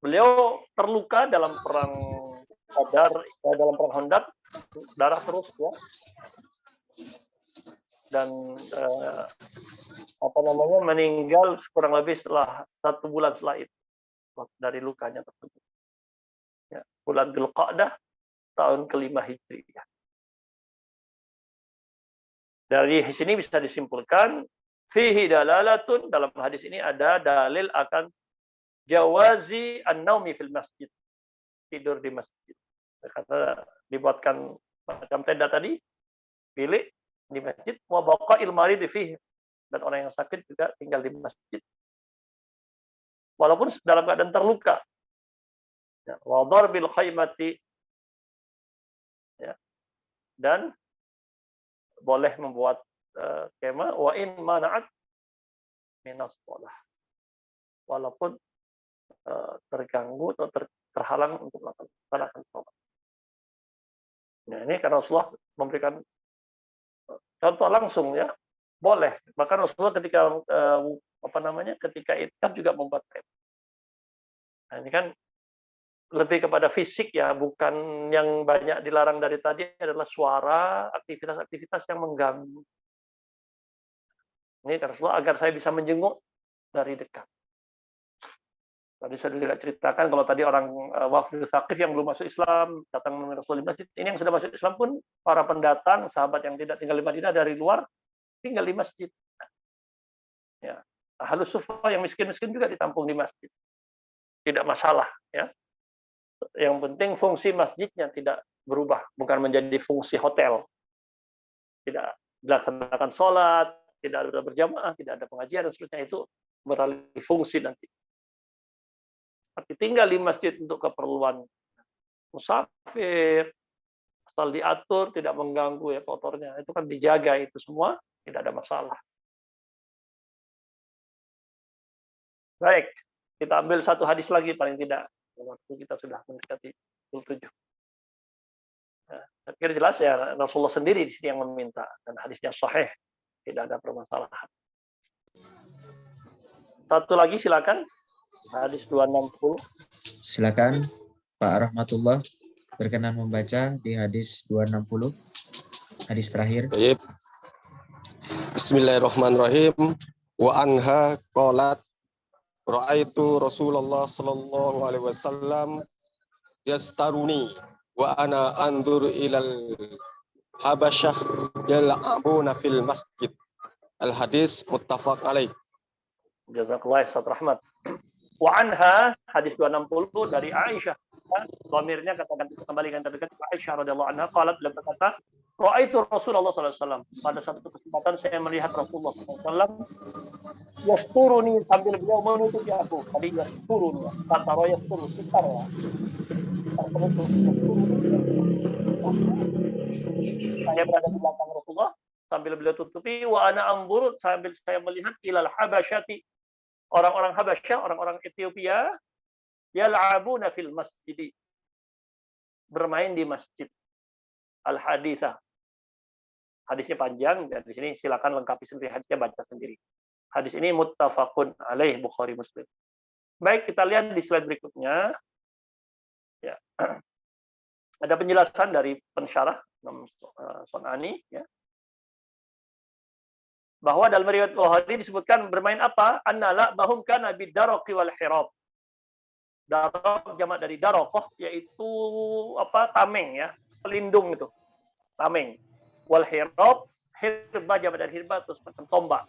B: Beliau terluka dalam perang Badar, dalam perang Khandaq, darah terus, ya. Dan meninggal kurang lebih setelah 1 bulan setelah itu, dari lukanya tersebut. Ya, bulan Dzulqa'dah tahun ke-5 Hijriah. Dari sini bisa disimpulkan fihi dalalatun, dalam hadis ini ada dalil akan jawazi an-naumi fil masjid, tidur di masjid. Karena dibuatkan macam tenda tadi, bilik di masjid, wa baqa'il marid fihi, dan orang yang sakit juga tinggal di masjid. Walaupun dalam keadaan terluka. Ya, wa darbil khaymati, ya. Dan boleh membuat kemah wa in mana'at minas shalah. Walaupun terganggu atau terhalang untuk melaksanakan sholat. Nah, ini karena Rasulullah memberikan contoh langsung, ya, boleh. Bahkan Rasulullah ketika ketika itikaf juga membuat kemah. Nah, ini kan lebih kepada fisik, ya, bukan yang banyak dilarang dari tadi adalah suara, aktivitas-aktivitas yang mengganggu. Ini Rasulullah agar saya bisa menjenguk dari dekat. Tadi saya tidak ceritakan kalau tadi orang wafd Tsaqif yang belum masuk Islam datang menemui Rasulullah di masjid. Ini yang sudah masuk Islam pun para pendatang, sahabat yang tidak tinggal di Madinah dari luar tinggal di masjid. Ya, Ahlus Suffah yang miskin-miskin juga ditampung di masjid. Tidak masalah, ya. Yang penting fungsi masjidnya tidak berubah, bukan menjadi fungsi hotel. Tidak dilaksanakan sholat, tidak ada berjamaah, tidak ada pengajian dan seterusnya, itu beralih fungsi nanti. Tapi tinggal di masjid untuk keperluan musafir, asal diatur, tidak mengganggu, ya, kotornya, itu kan dijaga, itu semua tidak ada masalah. Baik, kita ambil satu hadis lagi paling tidak. Waktu kita sudah mendekati 27. Nah, saya kira jelas, ya, Rasulullah sendiri di sini yang meminta, dan hadisnya sahih, tidak ada permasalahan. Satu lagi silakan, hadis 260.
A: Silakan Pak Rahmatullah berkenan membaca di hadis 260, hadis terakhir.
G: Baik. Bismillahirrahmanirrahim. Wa anha qalat ra'aitu Rasulullah sallallahu alaihi wasallam yastaruni wa ana andur ilal habasyah yal'abuna fil masjid. Al hadis muttafaq alaih.
B: Jazakallah Ustaz Rahmat. Wa anha hadis 260 dari Aisyah. Dhamirnya kembalikan terdekat Aisyah radhiyallahu anha qalat beliau berkata, "Ra'aitu Rasulullah sallallahu alaihi wasallam." Pada satu kesempatan saya melihat Rasulullah sallallahu alaihi wasallam yasturuni sambil beliau menutupi aku. Tadi yasturuni, kata roh yasturu sekitar ya. Saya berada di belakang Rasulullah sambil beliau tutupi wa ana anzur sambil saya melihat ilal habasyati, orang-orang Habasyah, orang-orang Ethiopia, yal'abuna fil masjid, bermain di masjid. Al haditsah. Hadisnya panjang dan di sini silakan lengkapi sendiri hadisnya, baca sendiri. Hadis ini muttafaqun alaih Bukhari Muslim. Baik, kita lihat di slide berikutnya. Ya. Ada penjelasan dari pensyarah Imam Son'ani ya. Bahwa dalam riwayat Bukhari disebutkan bermain apa? Annala bahum kana bidaraqi wal hirab. Daraq jamak dari daraqah yaitu apa? Tameng ya, pelindung itu. Tameng. Wal hirab, hirba jamak dari hirba terus tombak.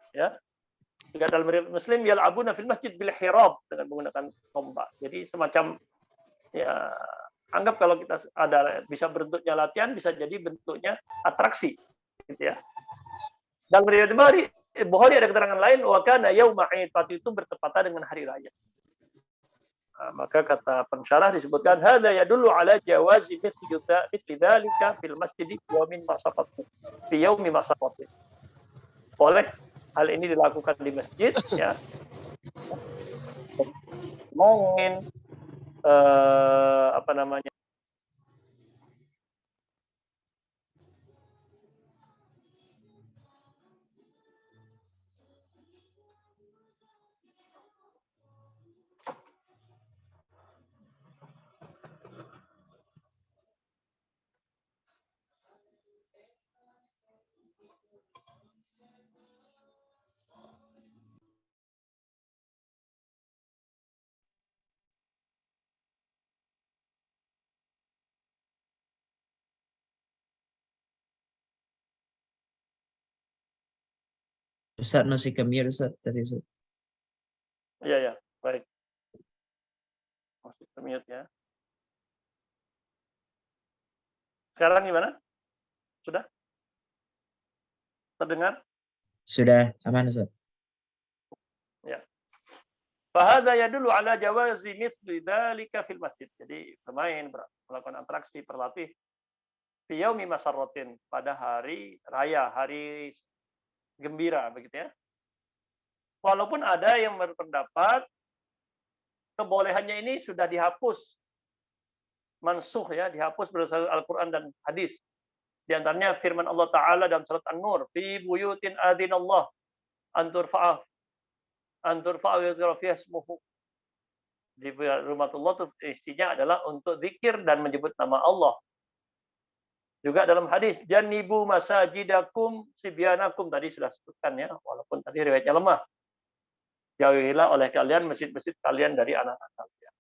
B: Ya. Juga dalam riwayat Muslim yal'abuna fil masjid bil hirab dengan menggunakan tombak. Jadi semacam ya anggap kalau kita ada bisa bentuknya latihan, bisa jadi bentuknya atraksi gitu ya. Dalam riwayat Bukhari ada keterangan lain wa kana yauma Id, itu bertepatan dengan hari raya. Nah, maka kata pensyarah disebutkan hadza yadullu ala jawazi misli dzalika fil masjid yaumin masafati fi yaumi masafati. Boleh hal ini dilakukan di masjid ya. Mungkin apa namanya?
A: Ustaz masih ke mute Ustaz tadi Ustaz.
B: Iya ya, baik. Masih mute ya. Sekarang gimana? Sudah? Terdengar?
A: Sudah aman Ustaz.
B: Ya. Fahadza yadullu ala jawazi mithli dzalika fil masjid. Jadi bermain, melakukan atraksi, berlatih fi yaumi masarratin, pada hari raya, hari gembira begitu ya. Walaupun ada yang berpendapat kebolehannya ini sudah dihapus, mansuh ya, dihapus berdasarkan Al-Qur'an dan hadis. Di antaranya firman Allah Ta'ala dalam surat An-Nur, fi buyutin adzinallah an turfa'ah wa yuzkara fiha ismuhu. Di rumah Allah itu isinya adalah untuk zikir dan menyebut nama Allah. Juga dalam hadis janibu masajidakum sibyanakum, tadi sudah sebutkan ya, walaupun tadi riwayatnya lemah. Jauhilah oleh kalian masjid-masjid kalian dari anak-anak kalian.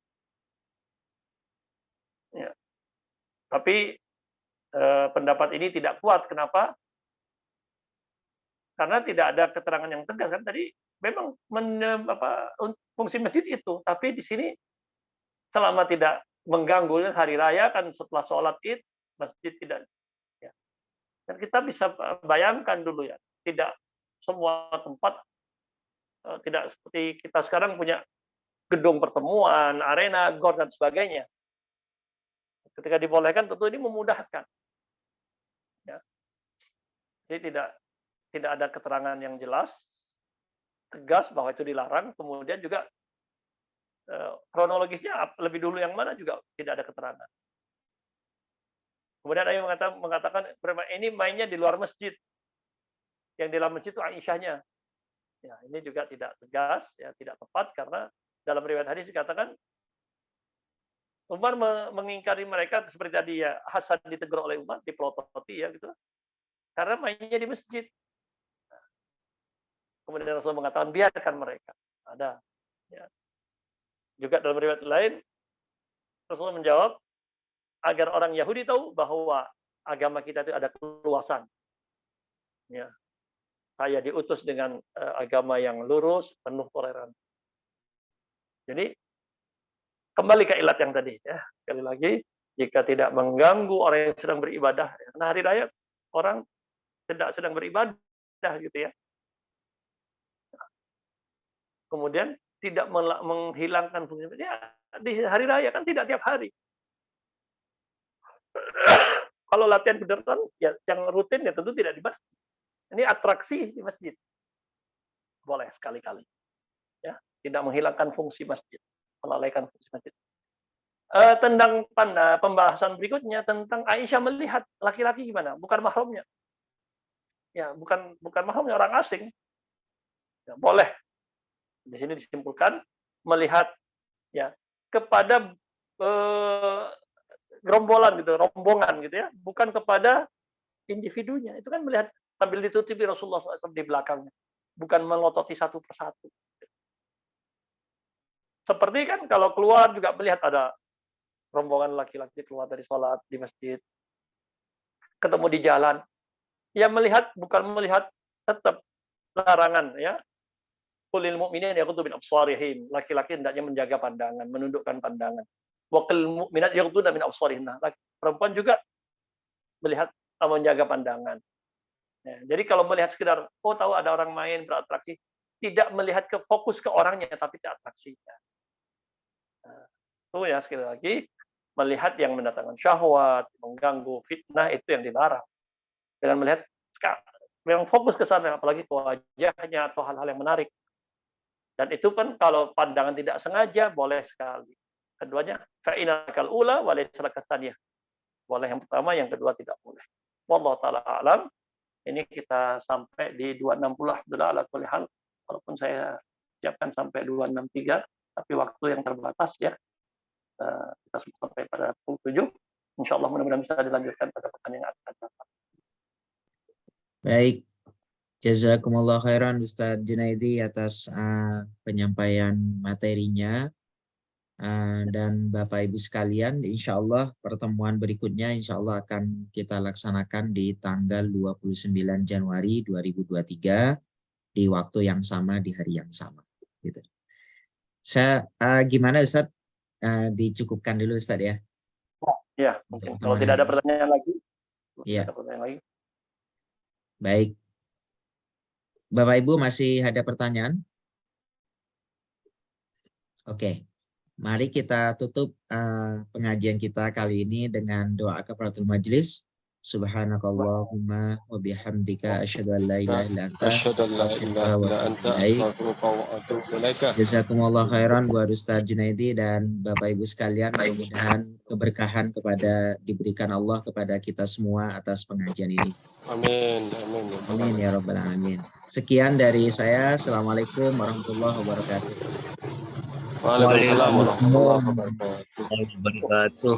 B: Ya. Tapi pendapat ini tidak kuat. Kenapa? Karena tidak ada keterangan yang tegas kan tadi. Memang fungsi masjid itu, tapi di sini selama tidak mengganggu hari raya kan setelah sholat Id masjid tidak ya. Dan kita bisa bayangkan dulu ya, tidak semua tempat tidak seperti kita sekarang punya gedung pertemuan, arena, gor dan sebagainya. Ketika dibolehkan tentu ini memudahkan. Ya. Jadi tidak ada keterangan yang jelas, tegas bahwa itu dilarang. Kemudian juga kronologisnya lebih dulu yang mana juga tidak ada keterangan. Kemudian ada yang mengatakan ini mainnya di luar masjid. Yang di dalam masjid itu Aisyahnya. Ya, ini juga tidak tegas, ya, tidak tepat karena dalam riwayat hadis dikatakan Umar mengingkari mereka seperti tadi ya, Hasan ditegur oleh Umar, dipelototi ya gitu. Karena mainnya di masjid. Kemudian Rasul mengatakan biarkan mereka. Ada. Ya. Juga dalam riwayat lain Rasul menjawab agar orang Yahudi tahu bahwa agama kita itu ada keluasan. Ya. Saya diutus dengan agama yang lurus, penuh toleransi. Jadi kembali ke ilat yang tadi ya. Sekali lagi, jika tidak mengganggu orang yang sedang beribadah, karena hari raya orang tidak sedang beribadah gitu ya. Kemudian tidak menghilangkan fungsi ya, di hari raya kan tidak tiap hari. Kalau latihan kedokteran ya yang rutin ya tentu tidak di masjid. Ini atraksi di masjid. Boleh sekali-kali. Ya, tidak menghilangkan fungsi masjid, melalaikan fungsi masjid. Tentang pembahasan berikutnya tentang Aisyah melihat laki-laki gimana, bukan mahramnya. Ya, bukan mahramnya, orang asing. Ya, boleh. Di sini disimpulkan melihat ya kepada gerombolan gitu, rombongan gitu ya, bukan kepada individunya. Itu kan melihat sambil ditutupi Rasulullah SAW di belakangnya, bukan melototi satu persatu. Seperti kan kalau keluar juga melihat ada rombongan laki-laki keluar dari sholat di masjid, ketemu di jalan, ya melihat bukan melihat tetap larangan ya. Qulil mu'minin yaghuddu min absarihim. Laki-laki hendaknya menjaga pandangan, menundukkan pandangan. Wa qul mu'minat yaghudduna min absarihinna. Perempuan juga melihat menjaga pandangan. Ya, jadi kalau melihat sekedar tahu ada orang main beratraksi, tidak melihat ke fokus ke orangnya tapi ke atraksinya. Nah, itu ya sekali lagi melihat yang mendatangkan syahwat, mengganggu, fitnah itu yang dilarang. Dengan melihat yang fokus ke sana apalagi ke wajahnya atau hal-hal yang menarik. Dan itu kan kalau pandangan tidak sengaja boleh sekali. Keduanya fa'inakal ula wa laysa lakasaniyah. Boleh yang pertama, yang kedua tidak boleh. Wallahu taala alam. Ini kita sampai di 260 Alhamdulillah ala kulli hal. Walaupun saya siapkan sampai 263, tapi waktu yang terbatas ya. Kita sampai pada pukul 7. Insyaallah mudah-mudahan bisa dilanjutkan pada pekan yang akan datang.
A: Baik. Jazakumullah khairan Ustadz Junaidi atas penyampaian materinya. Dan Bapak Ibu sekalian, insya Allah pertemuan berikutnya insya Allah akan kita laksanakan di tanggal 29 Januari 2023 di waktu yang sama, di hari yang sama. Gitu. Gimana Ustadz? Dicukupkan dulu Ustadz ya?
B: Ya, mungkin. Kalau tidak ada pertanyaan lagi.
A: Iya. Baik. Bapak Ibu masih ada pertanyaan? Oke. Mari kita tutup pengajian kita kali ini dengan doa kafaratul majelis. Subhanakallahumma wa bihamdika asyhadu an la ilaha illa anta astaghfiruka wa atubu ilaik. Jazakumullah khairan buat Ustaz Junaidi dan Bapak Ibu sekalian, mudah-mudahan keberkahan diberikan Allah kepada kita semua atas pengajian ini.
G: Amin.
A: Amin ya rabbal alamin. Sekian dari saya. Assalamualaikum warahmatullahi wabarakatuh.
G: Waalaikumsalam warahmatullahi wabarakatuh.